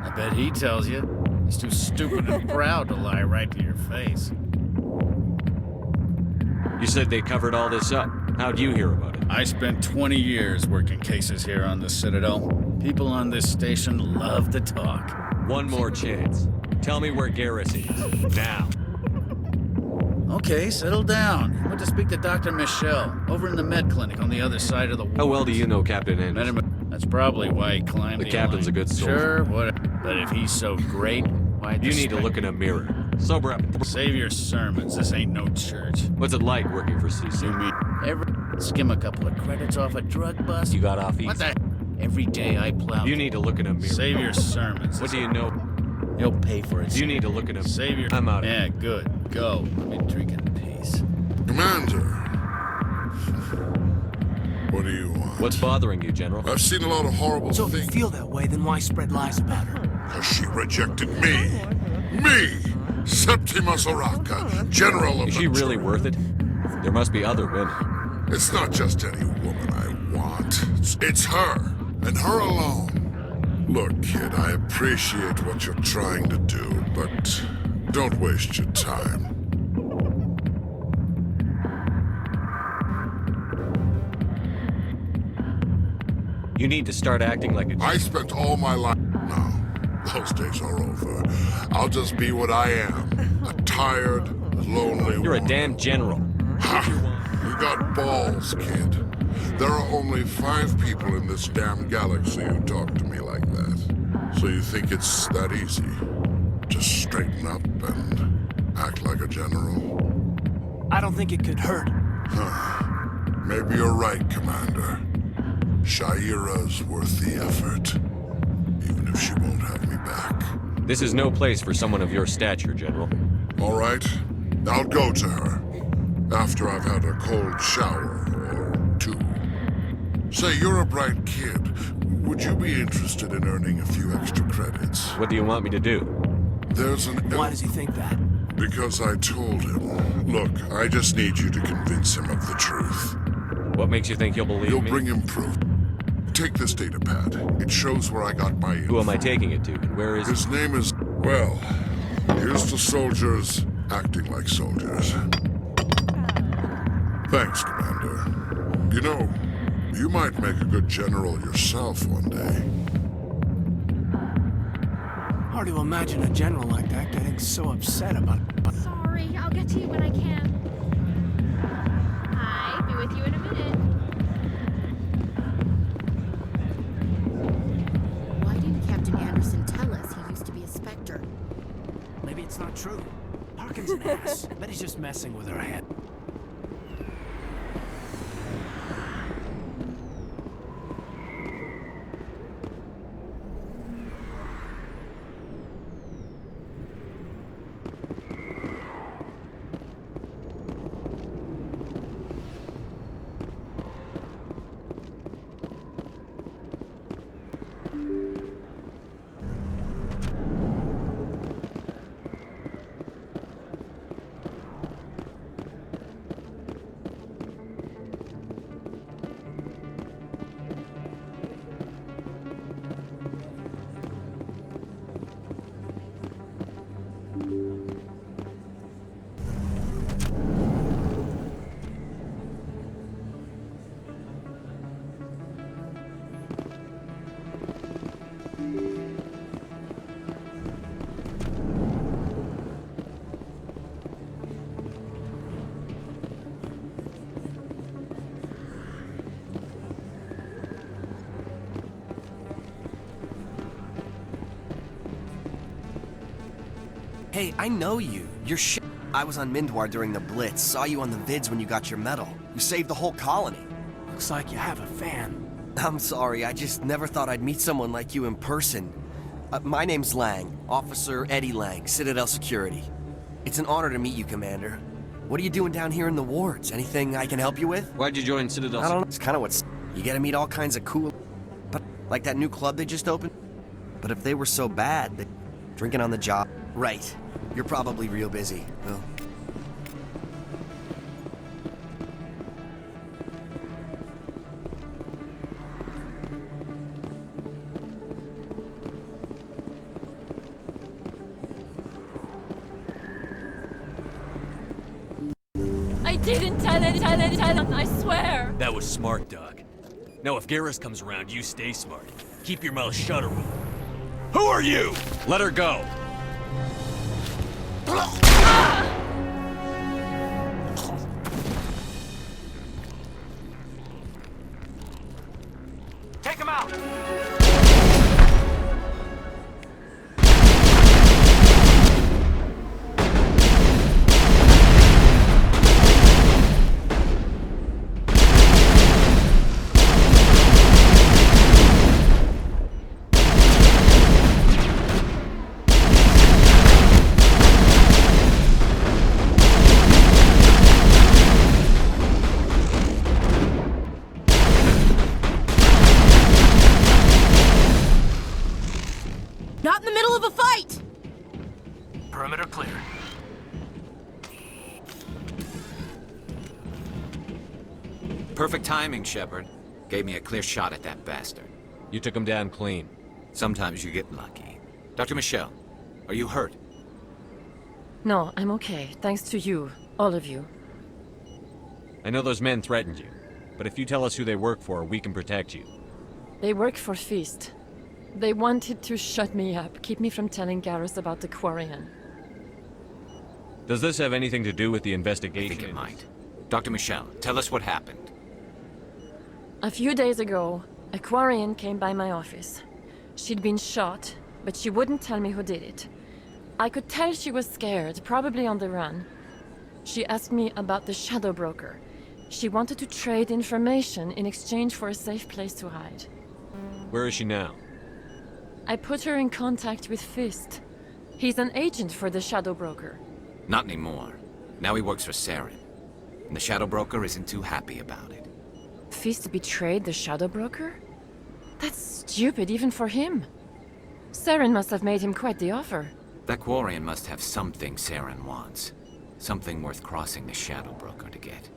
I bet he tells you. He's too stupid and proud to lie right to your face. You said they covered all this up. How'd you hear about it? I spent 20 years working cases here on the Citadel. People on this station love to talk. One more chance. Tell me where Garrus is. Now. Okay, settle down. I went to speak to Dr. Michelle, over in the med clinic on the other side of the wall. How well do you know Captain Anderson? Met him. That's probably why he climbed the captain's line. A good soldier. Sure, whatever. But if he's so great, why'd you need to look in a mirror. Sober up. Save your sermons. This ain't no church. What's it like working for CC? You mean skim a couple of credits off a drug bust? You got off easy. What the? Every day I plow. You need to look in a mirror. Save your sermons. What do you know? You'll pay for it. You need to look in a mirror. Save your... I'm out. Yeah, good. Go. Let me drink in peace. Commander. What do you want? What's bothering you, General? I've seen a lot of horrible So if things. you feel that way, then why spread lies about her? Because she rejected me. Me! Septimus Oraka, General of Is she really worth it? There must be other women. It's not just any woman I want. It's her, and her alone. Look, kid, I appreciate what you're trying to do, but don't waste your time. You need to start acting like a... I spent all my life... No, those days are over. I'll just be what I am. A tired, lonely You're woman. a damn general. Ha! You got balls, kid. There are only 5 people in this damn galaxy who talk to me like that. So you think it's that easy? Just straighten up and act like a general? I don't think it could hurt. Maybe you're right, Commander. Shaira's worth the effort, even if she won't have me back. This is no place for someone of your stature, General. All right, I'll go to her, after I've had a cold shower or 2. Say, you're a bright kid. Would you be interested in earning a few extra credits? What do you want me to do? There's an... Why does he think that? Because I told him. Look, I just need you to convince him of the truth. What makes you think he'll believe You'll me? bring him proof. Take this data pad. It shows where I got my info. Who am I taking it to? And where is His name is... Well, here's to soldiers acting like soldiers. Thanks, Commander. You know, you might make a good general yourself one day. Hard to imagine a general like that getting so upset about it. Sorry, I'll get to you when I can. Hi, be with you in a minute. Why didn't Captain Anderson tell us he used to be a Spectre? Maybe it's not true. Harkin's an ass. Bet he's just messing with her head. Hey, I know you. You're I was on Mindwar during the Blitz. Saw you on the vids when you got your medal. You saved the whole colony. Looks like you have a fan. I'm sorry, I just never thought I'd meet someone like you in person. My name's Lang, Officer Eddie Lang, Citadel Security. It's an honor to meet you, Commander. What are you doing down here in the wards? Anything I can help you with? Why'd you join Citadel? I don't know. It's kind of what's... You get to meet all kinds of cool... But like that new club they just opened? But if they were so bad, they... Drinking on the job. Right. You're probably real busy. Well... I didn't tell it, I swear! That was smart, Doug. Now if Garrus comes around, you stay smart. Keep your mouth shut or we'll... Who are you? Let her go. Take him out! Not in the middle of a fight! Perimeter clear. Perfect timing, Shepard. Gave me a clear shot at that bastard. You took him down clean. Sometimes you get lucky. Dr. Michelle, are you hurt? No, I'm okay. Thanks to you. All of you. I know those men threatened you, but if you tell us who they work for, we can protect you. They work for Feast. They wanted to shut me up, keep me from telling Garrus about the Quarian. Does this have anything to do with the investigation? I think it might. Dr. Michelle, tell us what happened. A few days ago, a Quarian came by my office. She'd been shot, but she wouldn't tell me who did it. I could tell she was scared, probably on the run. She asked me about the Shadow Broker. She wanted to trade information in exchange for a safe place to hide. Where is she now? I put her in contact with Fist. He's an agent for the Shadow Broker. Not anymore. Now he works for Saren. And the Shadow Broker isn't too happy about it. Fist betrayed the Shadow Broker? That's stupid even for him. Saren must have made him quite the offer. That Quarian must have something Saren wants. Something worth crossing the Shadow Broker to get.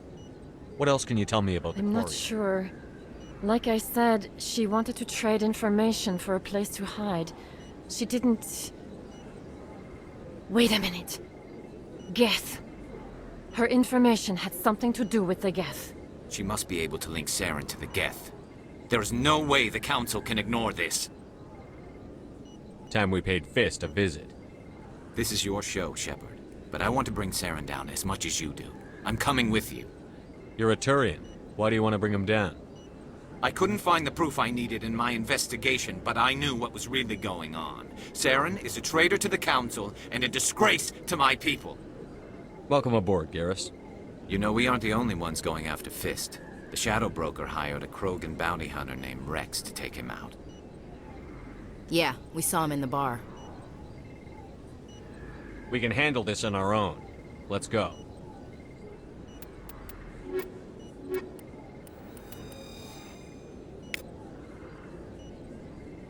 What else can you tell me about the I'm not Quarian? sure. Like I said, she wanted to trade information for a place to hide. She didn't... Wait a minute. Geth. Her information had something to do with the Geth. She must be able to link Saren to the Geth. There is no way the Council can ignore this. Time we paid Fist a visit. This is your show, Shepard. But I want to bring Saren down as much as you do. I'm coming with you. You're a Turian. Why do you want to bring him down? I couldn't find the proof I needed in my investigation, but I knew what was really going on. Saren is a traitor to the Council and a disgrace to my people. Welcome aboard, Garrus. You know, we aren't the only ones going after Fist. The Shadow Broker hired a Krogan bounty hunter named Rex to take him out. Yeah, we saw him in the bar. We can handle this on our own. Let's go.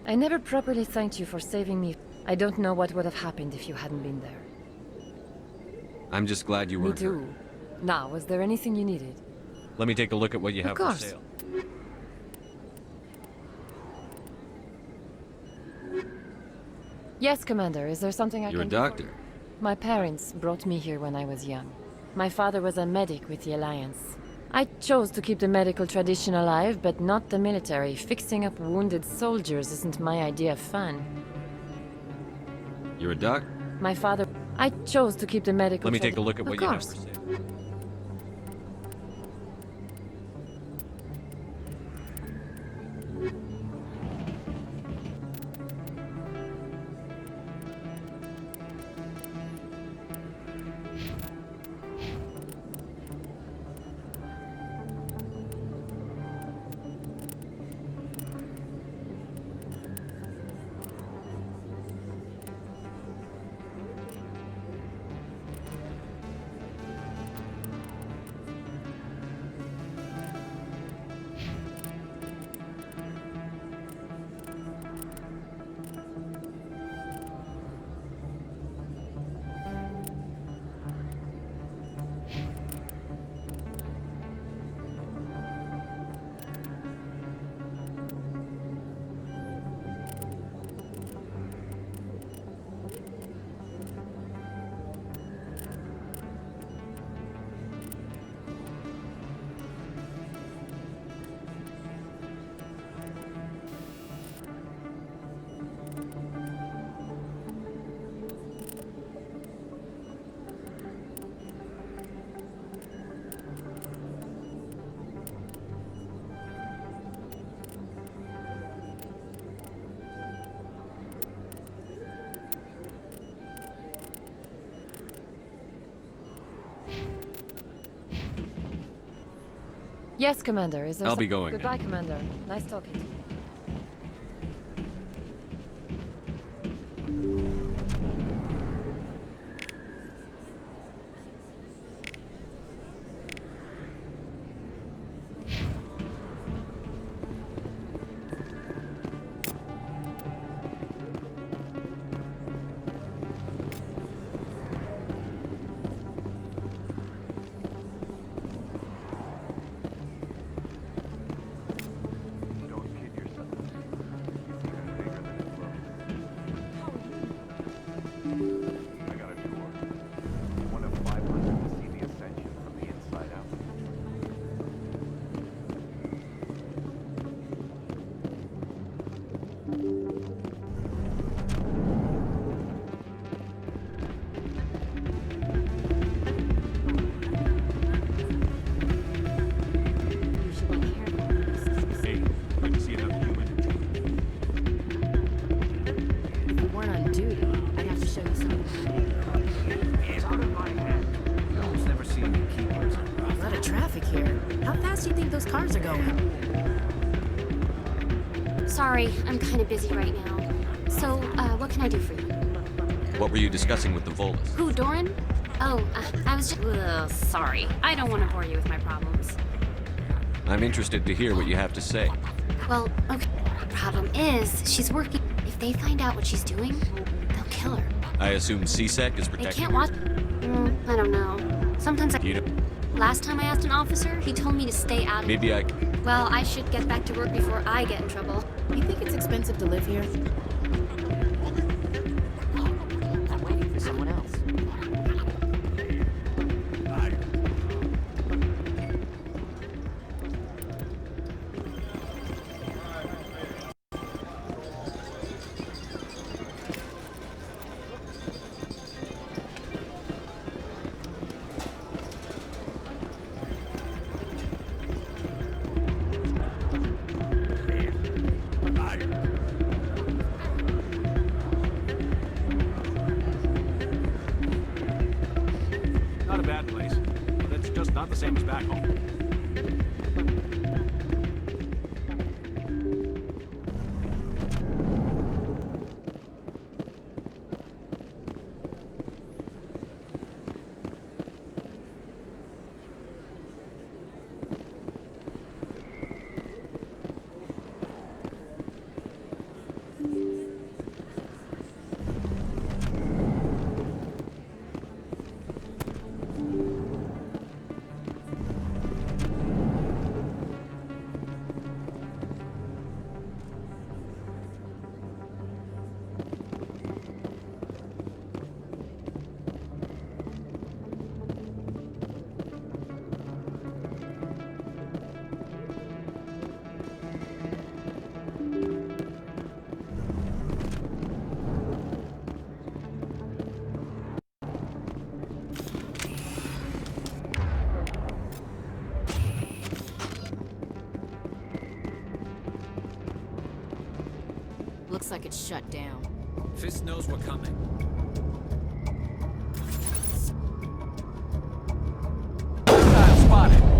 I never properly thanked you for saving me. I don't know what would have happened if you hadn't been there. I'm just glad you Me weren't hurt. too. Now, was there anything you needed? Let me take a look at what you have Of for course. sale. Yes, Commander. Is there something I You're a can do for doctor. you? My parents brought me here when I was young. My father was a medic with the Alliance. I chose to keep the medical tradition alive, but not the military. Fixing up wounded soldiers isn't my idea of fun. You're a doctor? My father... I chose to keep the medical Let me take a look at what Of you have course. for sale. Yes, Commander. Is there I'll be going Goodbye, now. Commander. Nice talking to you. Cars are going. Sorry, I'm kind of busy right now. So, what can I do for you? What were you discussing with the Volus? Who, Doran? Oh, I was just... sorry. I don't want to bore you with my problems. I'm interested to hear what you have to say. Well, okay. The problem is, she's working... If they find out what she's doing, they'll kill her. I assume CSEC is They protecting can't her? watch... I don't know. Sometimes You know, Last time I asked an officer, he told me to stay out of it. maybe I... Well, I should get back to work before I get in trouble. You think it's expensive to live here? I'm waiting for someone else. Not a bad place, but it's just not the same as back home. Looks like it's shut down. Fist knows we're coming. Hostile spotted.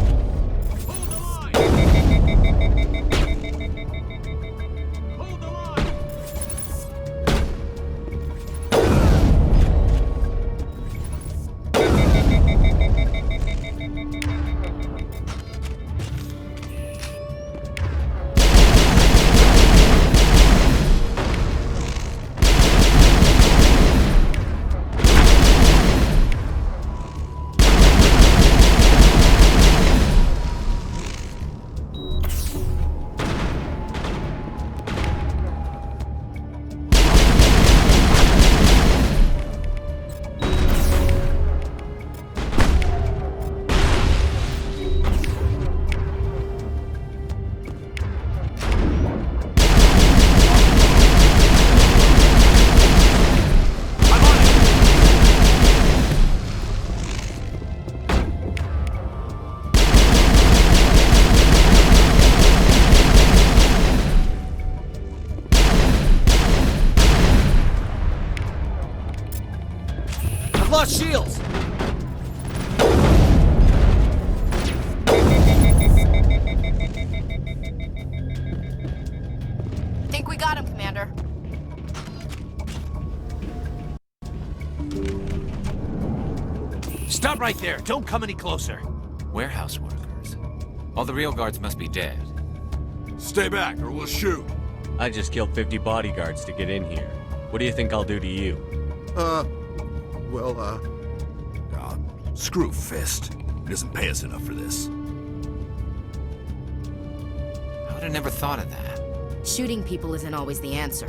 Lost shields! right there. Don't come any closer. Warehouse workers. All the real guards must be dead. Stay back, or we'll shoot. I just killed 50 bodyguards to get in here. What do you think I'll do to you? Screw Fist. He doesn't pay us enough for this. I would have never thought of that. Shooting people isn't always the answer.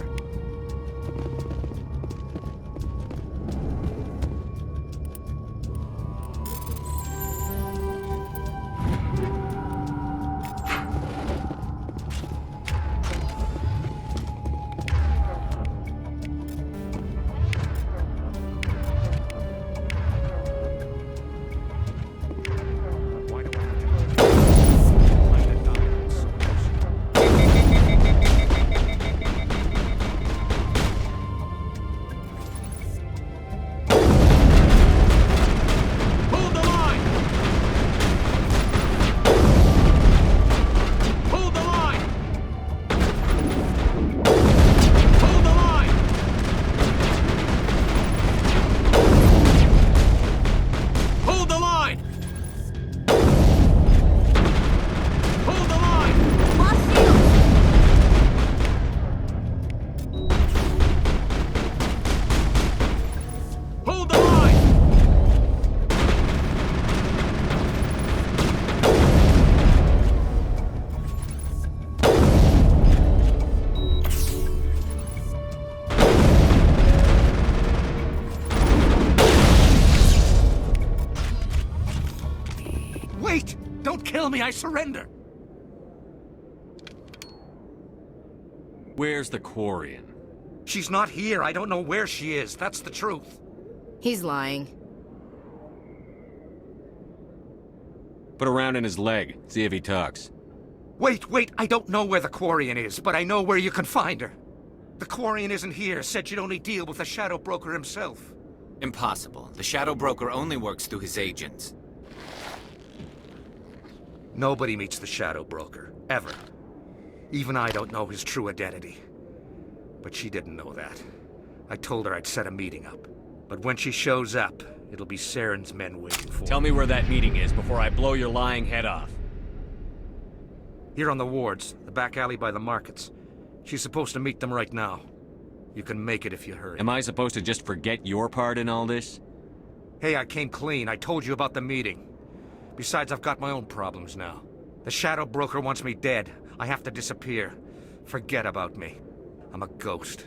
Kill me, I surrender! Where's the Quarian? She's not here. I don't know where she is. That's the truth. He's lying. Put a round in his leg. See if he talks. Wait. I don't know where the Quarian is, but I know where you can find her. The Quarian isn't here. Said she'd only deal with the Shadow Broker himself. Impossible. The Shadow Broker only works through his agents. Nobody meets the Shadow Broker. Ever. Even I don't know his true identity. But she didn't know that. I told her I'd set a meeting up. But when she shows up, it'll be Saren's men waiting for her. Tell me where that meeting is before I blow your lying head off. Here on the wards, the back alley by the markets. She's supposed to meet them right now. You can make it if you hurry. Am I supposed to just forget your part in all this? Hey, I came clean. I told you about the meeting. Besides, I've got my own problems now. The Shadow Broker wants me dead. I have to disappear. Forget about me. I'm a ghost.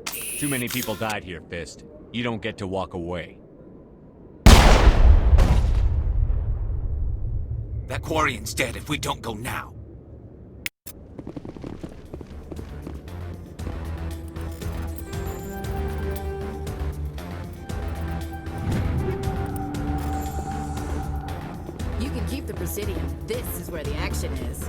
Too many people died here, Fist. You don't get to walk away. That Quarian's dead if we don't go now. You can keep the Presidium. This is where the action is.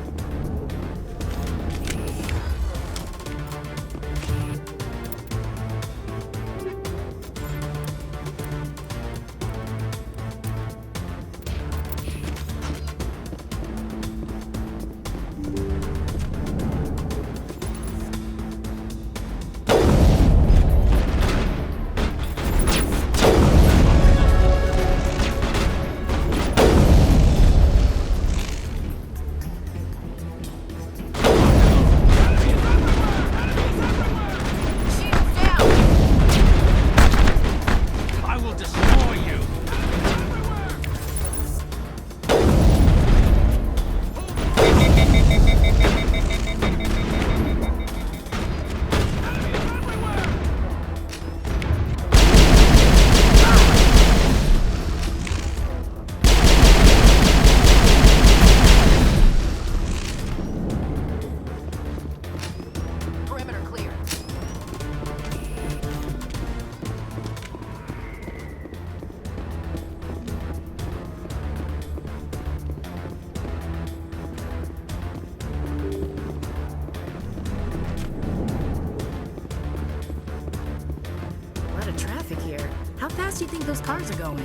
Do you think those cars are going?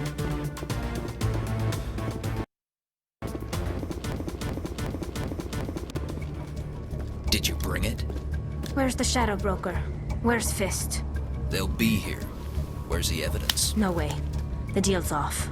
Did you bring it? Where's the Shadow Broker? Where's Fist? They'll be here. Where's the evidence? No way. The deal's off.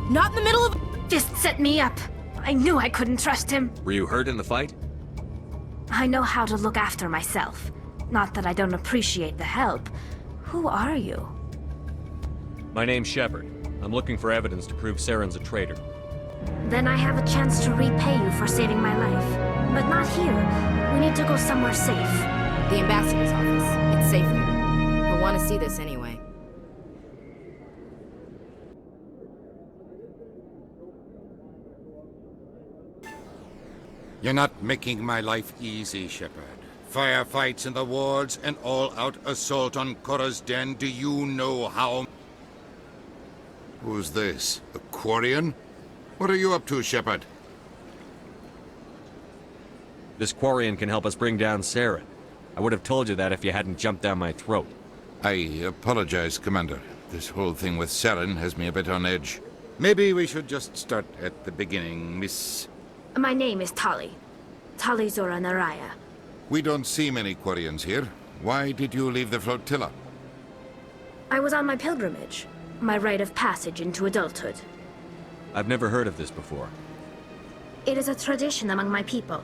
Not in the middle of— Just set me up. I knew I couldn't trust him. Were you hurt in the fight? I know how to look after myself. Not that I don't appreciate the help. Who are you? My name's Shepard. I'm looking for evidence to prove Saren's a traitor. Then I have a chance to repay you for saving my life. But not here. We need to go somewhere safe. The ambassador's office. It's safe here. He'll want to see this anyway. You're not making my life easy, Shepard. Firefights in the wards, an all-out assault on Korra's den. Do you know how... Who's this? A Quarian? What are you up to, Shepard? This Quarian can help us bring down Saren. I would have told you that if you hadn't jumped down my throat. I apologize, Commander. This whole thing with Saren has me a bit on edge. Maybe we should just start at the beginning, Miss... My name is Tali. Tali Zora Naraya. We don't see many Quarians here. Why did you leave the flotilla? I was on my pilgrimage. My rite of passage into adulthood. I've never heard of this before. It is a tradition among my people.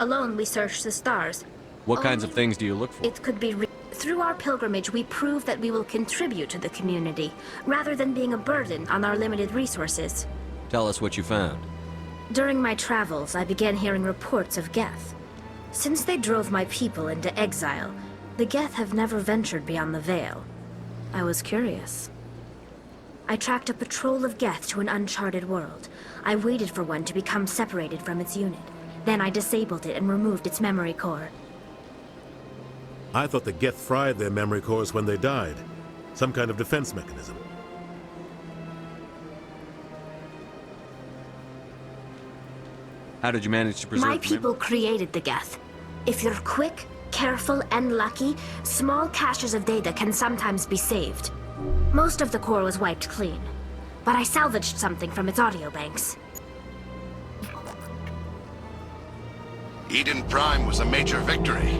Alone we search the stars. What kinds of things do you look for? It could be through our pilgrimage we prove that we will contribute to the community, rather than being a burden on our limited resources. Tell us what you found. During my travels, I began hearing reports of Geth. Since they drove my people into exile, the Geth have never ventured beyond the Veil. I was curious. I tracked a patrol of Geth to an uncharted world. I waited for one to become separated from its unit. Then I disabled it and removed its memory core. I thought the Geth fried their memory cores when they died. Some kind of defense mechanism. How did you manage to preserve My people created the Geth. If you're quick, careful, and lucky, small caches of data can sometimes be saved. Most of the core was wiped clean, but I salvaged something from its audio banks. Eden Prime was a major victory.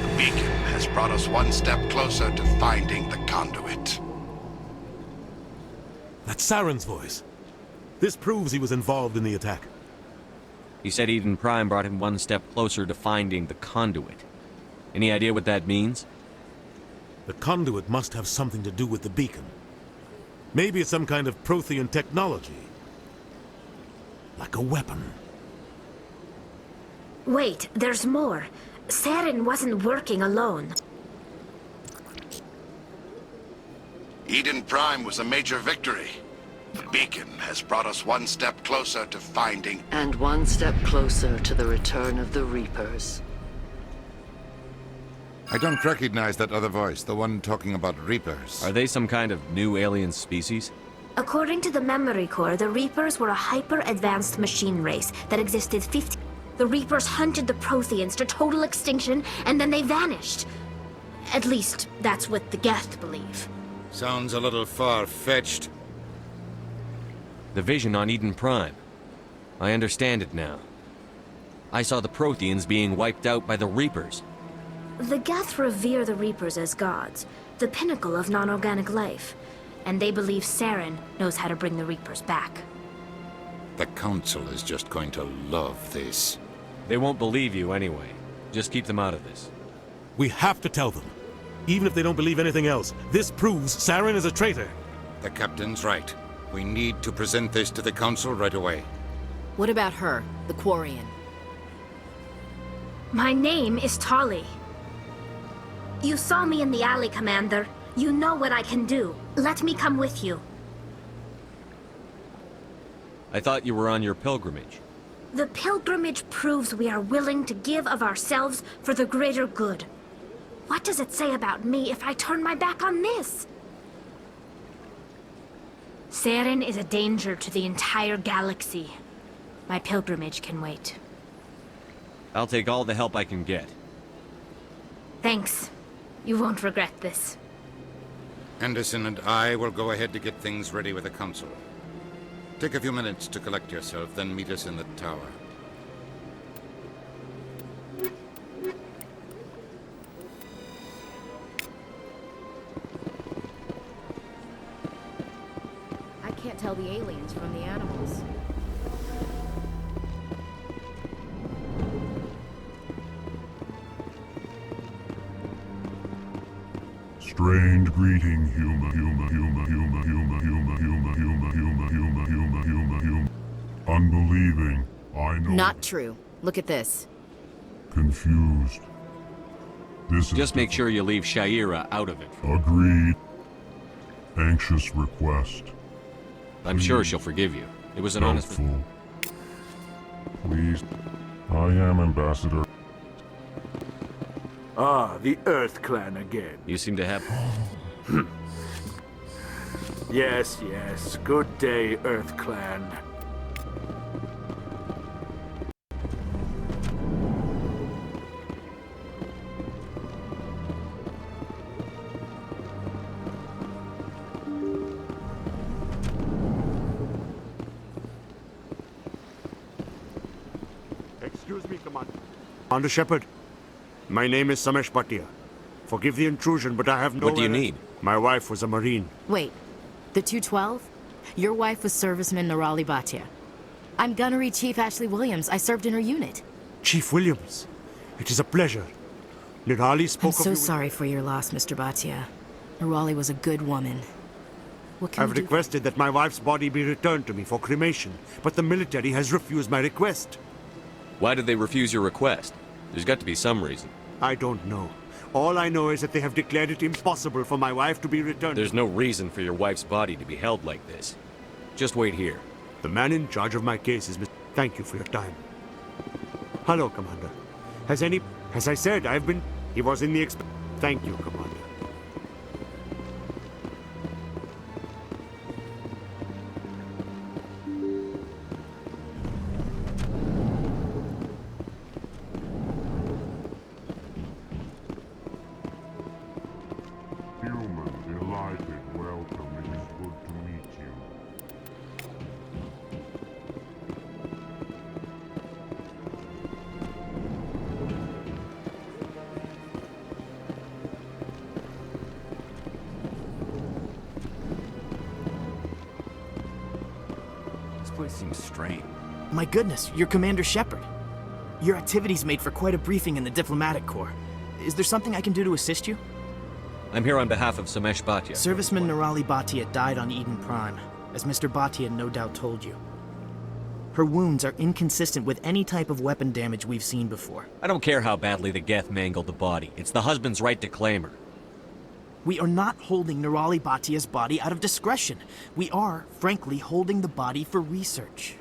The beacon has brought us one step closer to finding the conduit. That's Saren's voice. This proves he was involved in the attack. He said Eden Prime brought him one step closer to finding the conduit. Any idea what that means? The conduit must have something to do with the beacon. Maybe it's some kind of Prothean technology. Like a weapon. Wait, there's more. Saren wasn't working alone. Eden Prime was a major victory. The beacon has brought us one step closer to finding... And one step closer to the return of the Reapers. I don't recognize that other voice, the one talking about Reapers. Are they some kind of new alien species? According to the memory core, the Reapers were a hyper-advanced machine race that existed 50... The Reapers hunted the Protheans to total extinction, and then they vanished. At least, that's what the Geth believe. Sounds a little far-fetched. The vision on Eden Prime. I understand it now. I saw the Protheans being wiped out by the Reapers. The Geth revere the Reapers as gods, the pinnacle of non-organic life. And they believe Saren knows how to bring the Reapers back. The Council is just going to love this. They won't believe you anyway. Just keep them out of this. We have to tell them. Even if they don't believe anything else, this proves Saren is a traitor. The Captain's right. We need to present this to the Council right away. What about her, the Quarian? My name is Tali. You saw me in the alley, Commander. You know what I can do. Let me come with you. I thought you were on your pilgrimage. The pilgrimage proves we are willing to give of ourselves for the greater good. What does it say about me if I turn my back on this? Saren is a danger to the entire galaxy. My pilgrimage can wait. I'll take all the help I can get. Thanks. You won't regret this. Anderson and I will go ahead to get things ready with the Council. Take a few minutes to collect yourself, then meet us in the tower. I can't tell the aliens from the animals. Strange greeting, human. Unbelieving, I know. Not true. Look at this. Confused. This is Just make sure you leave Shaira out of it. agreed. Anxious request. I'm sure she'll forgive you. It was an honest... Doubtful. Please. I am Ambassador. Ah, the Earth Clan again. You seem to have... Yes, yes. Good day, Earth Clan. Excuse me, Commander Shepard. My name is Samesh Bhatia. Forgive the intrusion, but I have no... What do you need? My wife was a Marine. Wait, the 212? Your wife was Serviceman Nirali Bhatia. I'm Gunnery Chief Ashley Williams. I served in her unit. Chief Williams, it is a pleasure. Nirali spoke I'm of so you... sorry for your loss, Mr. Bhatia. Nirali was a good woman. What can I've we do? requested that my wife's body be returned to me for cremation, but the military has refused my request. Why did they refuse your request? There's got to be some reason. I don't know. All I know is that they have declared it impossible for my wife to be returned. There's no reason for your wife's body to be held like this. Just wait here. The man in charge of my case is Mr. Thank you for your time. Hello, Commander. As I said, he was in the Thank you, Commander. Human, delighted, welcome. It is good to meet you. This place seems strange. My goodness, you're Commander Shepard. Your activities made for quite a briefing in the Diplomatic Corps. Is there something I can do to assist you? I'm here on behalf of Samesh Bhatia. Serviceman Nirali Bhatia died on Eden Prime, as Mr. Bhatia no doubt told you. Her wounds are inconsistent with any type of weapon damage we've seen before. I don't care how badly the Geth mangled the body. It's the husband's right to claim her. We are not holding Nirali Bhatia's body out of discretion. We are, frankly, holding the body for research.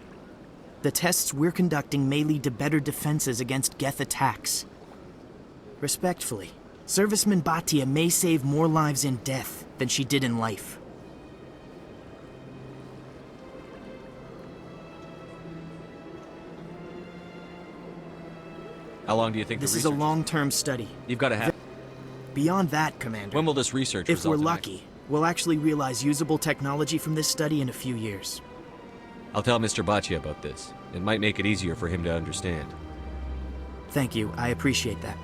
The tests we're conducting may lead to better defenses against Geth attacks. Respectfully, Serviceman Bhatia may save more lives in death than she did in life. How long do you think This the is a research... long-term study. You've got to have... Beyond that, Commander. When will this research If result we're in lucky, we'll actually realize usable technology from this study in a few years. I'll tell Mr. Bhatia about this. It might make it easier for him to understand. Thank you. I appreciate that.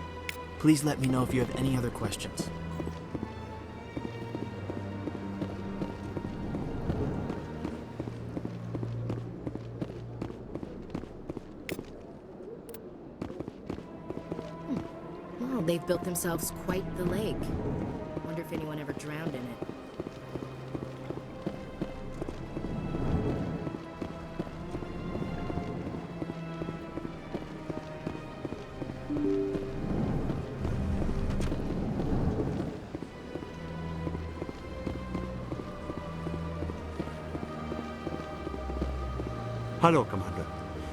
Please let me know if you have any other questions. Well, they've built themselves quite the lake. Wonder if anyone ever drowned in it. Hello, Commander.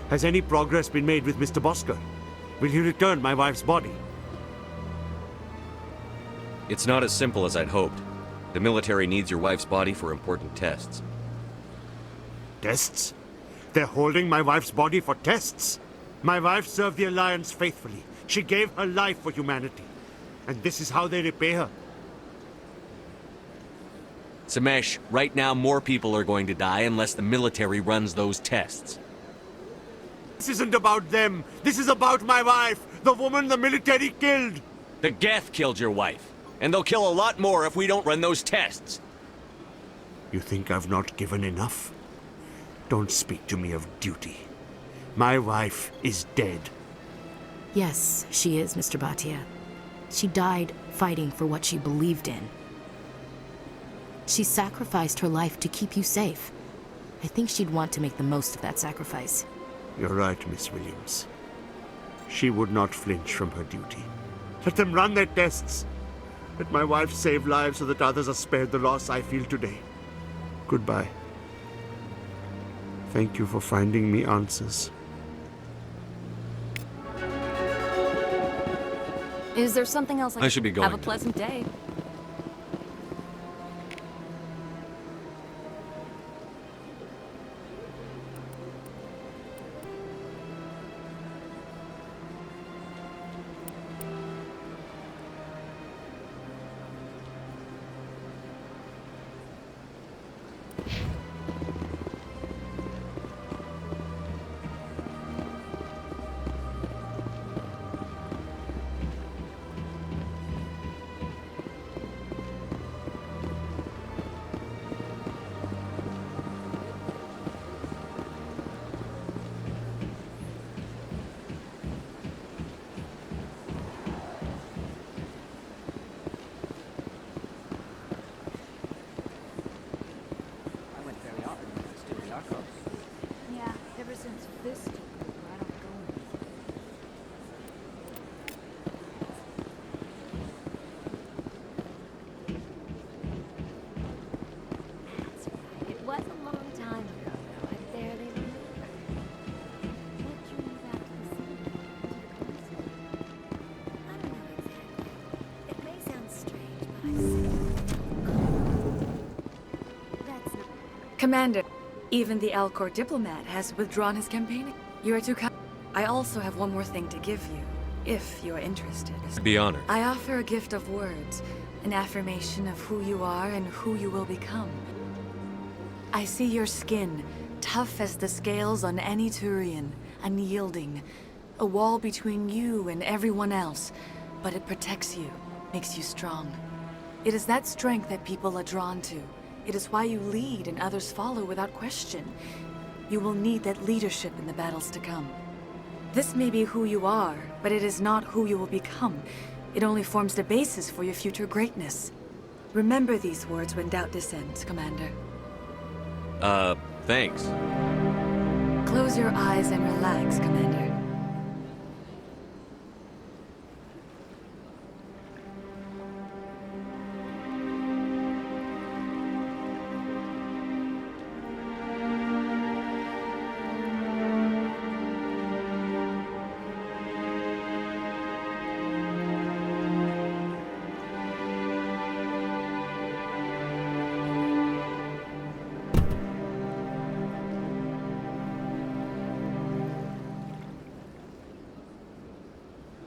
Has any progress been made with Mr. Bosker? Will he return my wife's body? It's not as simple as I'd hoped. The military needs your wife's body for important tests. Tests? They're holding my wife's body for tests? My wife served the Alliance faithfully. She gave her life for humanity. And this is how they repay her. Samesh, right now more people are going to die unless the military runs those tests. This isn't about them. This is about my wife, the woman the military killed. The Geth killed your wife. And they'll kill a lot more if we don't run those tests. You think I've not given enough? Don't speak to me of duty. My wife is dead. Yes, she is, Mr. Bhatia. She died fighting for what she believed in. She sacrificed her life to keep you safe. I think she'd want to make the most of that sacrifice. You're right, Miss Williams. She would not flinch from her duty. Let them run their tests. Let my wife save lives so that others are spared the loss I feel today. Goodbye. Thank you for finding me answers. Is there something else I should be going. Have a pleasant day. Yeah, ever since this took over, I don't go anymore. That's right. It was a long time ago, though. I barely remember. What drew you back to the city? I don't know exactly. It may sound strange, but that's not... Commander, even the Alcor diplomat has withdrawn his campaign. You are too kind. I also have one more thing to give you, if you are interested. I'd be honored. I offer a gift of words, an affirmation of who you are and who you will become. I see your skin, tough as the scales on any Turian, unyielding, a wall between you and everyone else, but it protects you, makes you strong. It is that strength that people are drawn to. It is why you lead and others follow without question. You will need that leadership in the battles to come. This may be who you are, but it is not who you will become. It only forms the basis for your future greatness. Remember these words when doubt descends, Commander. Thanks. Close your eyes and relax, Commander.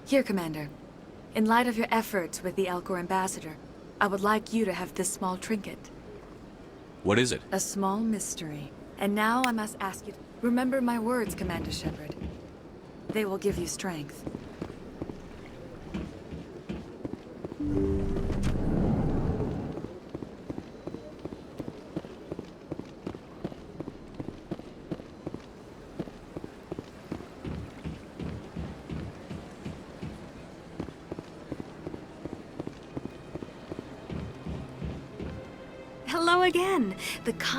Here, Commander. In light of your efforts with the Alcor ambassador, I would like you to have this small trinket. What is it? A small mystery. And now I must ask you, remember my words, Commander Shepard. They will give you strength. Hello again.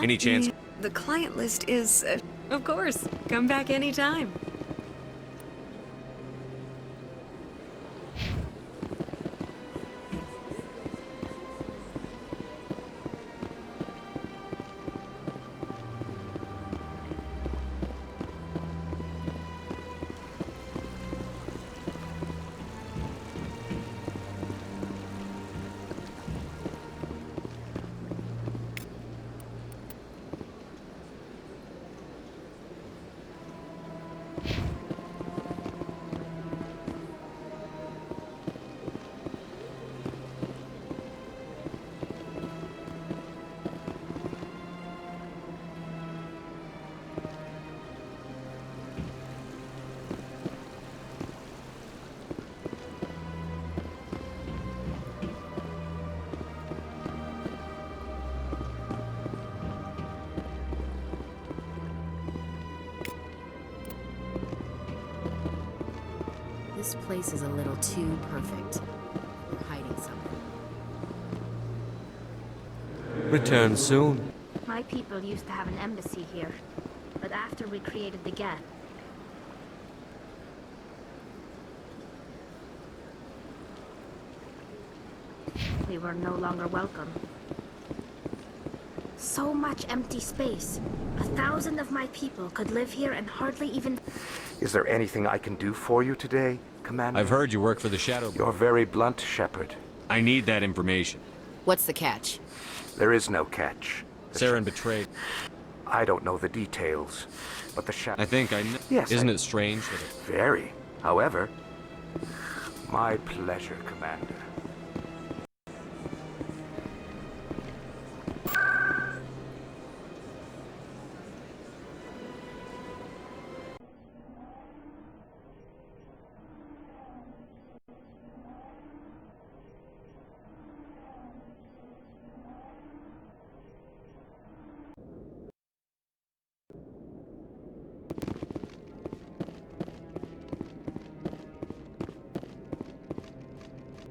Any chance? The client list is, of course. Come back anytime. This place is a little too perfect. We're hiding something. Return soon. My people used to have an embassy here, but after we created the Geth, we were no longer welcome. So much empty space. 1,000 of my people could live here and hardly even... Is there anything I can do for you today, Commander? I've heard you work for the Shadow. You're very blunt, Shepard. I need that information. What's the catch? There is no catch. Saren betrayed. I don't know the details, but the Shadow... I think I know. Yes, Isn't it strange that it... Very. However, my pleasure, Commander.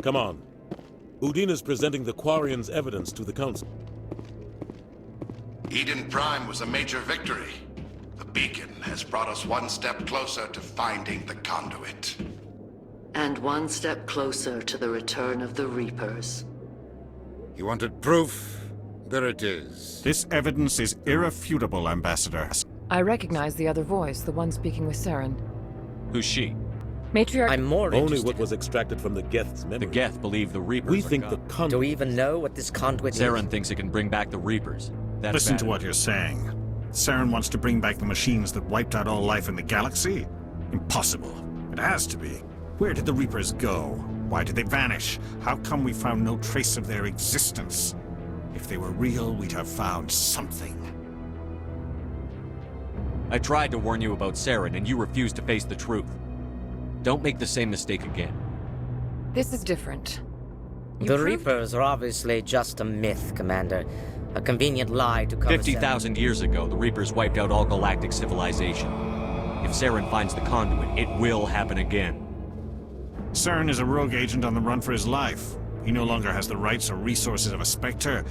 Come on. Udine is presenting the Quarian's evidence to the Council. Eden Prime was a major victory. The beacon has brought us one step closer to finding the conduit. And one step closer to the return of the Reapers. You wanted proof? There it is. This evidence is irrefutable, Ambassador. I recognize the other voice, the one speaking with Saren. Who's she? Matriarch... I'm more Only interested. what was extracted from the Geth's memory. The Geth believe the Reapers We are think gone. the conduit... Do we even know what this conduit is? Saren thinks it can bring back the Reapers. That's Listen bad to what you're saying. Saren wants to bring back the machines that wiped out all life in the galaxy? Impossible. It has to be. Where did the Reapers go? Why did they vanish? How come we found no trace of their existence? If they were real, we'd have found something. I tried to warn you about Saren, and you refused to face the truth. Don't make the same mistake again. This is different. The Reapers are obviously just a myth, Commander. A convenient lie to cover... 50,000 years ago, the Reapers wiped out all galactic civilization. If Saren finds the conduit, it will happen again. Saren is a rogue agent on the run for his life. He no longer has the rights or resources of a Spectre.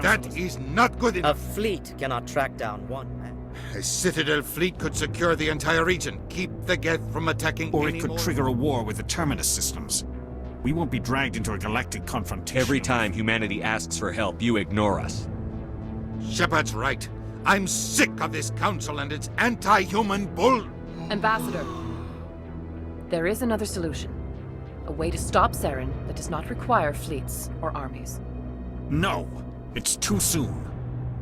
That is not good enough. A fleet cannot track down one man. A Citadel fleet could secure the entire region, keep the Geth from attacking Or it anymore. could trigger a war with the Terminus systems. We won't be dragged into a galactic confrontation. Every time humanity asks for help, you ignore us. Shepard's right. I'm sick of this council and its anti-human bull... Ambassador, there is another solution. A way to stop Saren that does not require fleets or armies. No! It's too soon.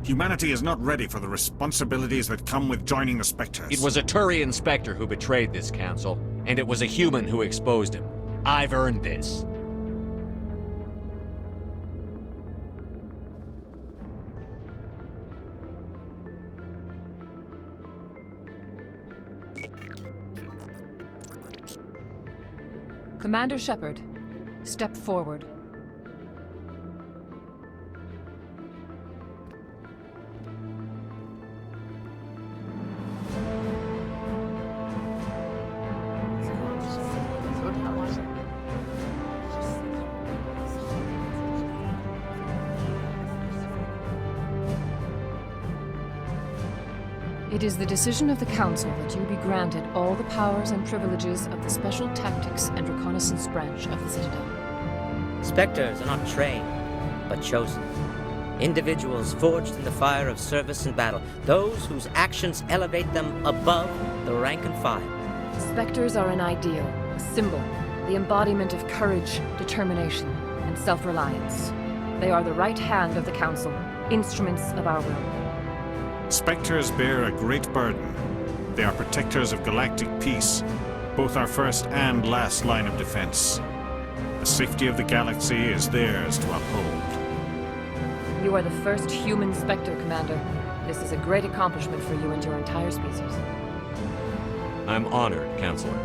Humanity is not ready for the responsibilities that come with joining the Spectres. It was a Turian Spectre who betrayed this council, and it was a human who exposed him. I've earned this. Commander Shepard, step forward. It is the decision of the Council that you be granted all the powers and privileges of the Special Tactics and Reconnaissance Branch of the Citadel. Spectres are not trained, but chosen. Individuals forged in the fire of service and battle. Those whose actions elevate them above the rank and file. Spectres are an ideal, a symbol, the embodiment of courage, determination, and self-reliance. They are the right hand of the Council, instruments of our will. Spectres bear a great burden. They are protectors of galactic peace, both our first and last line of defense. The safety of the galaxy is theirs to uphold. You are the first human Spectre, Commander. This is a great accomplishment for you and your entire species. I'm honored, Counselor.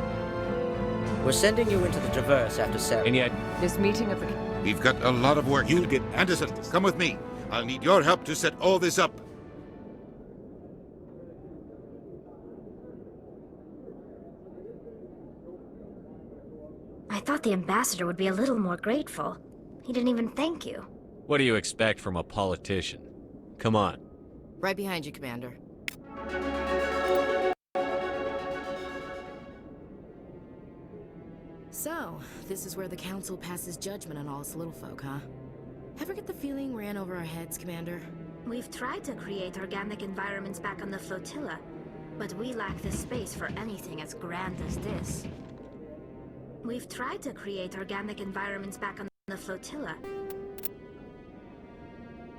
We're sending you into the Traverse after Saren. And yet... This meeting of the... We've got a lot of work. You'll get... Anderson, come with me. I'll need your help to set all this up. thought the ambassador would be a little more grateful. He didn't even thank you. What do you expect from a politician? Come on. Right behind you, Commander. So, this is where the Council passes judgment on all us little folk, huh? Ever get the feeling we're in over our heads, Commander? We've tried to create organic environments back on the flotilla, but we lack the space for anything as grand as this. We've tried to create organic environments back on the flotilla,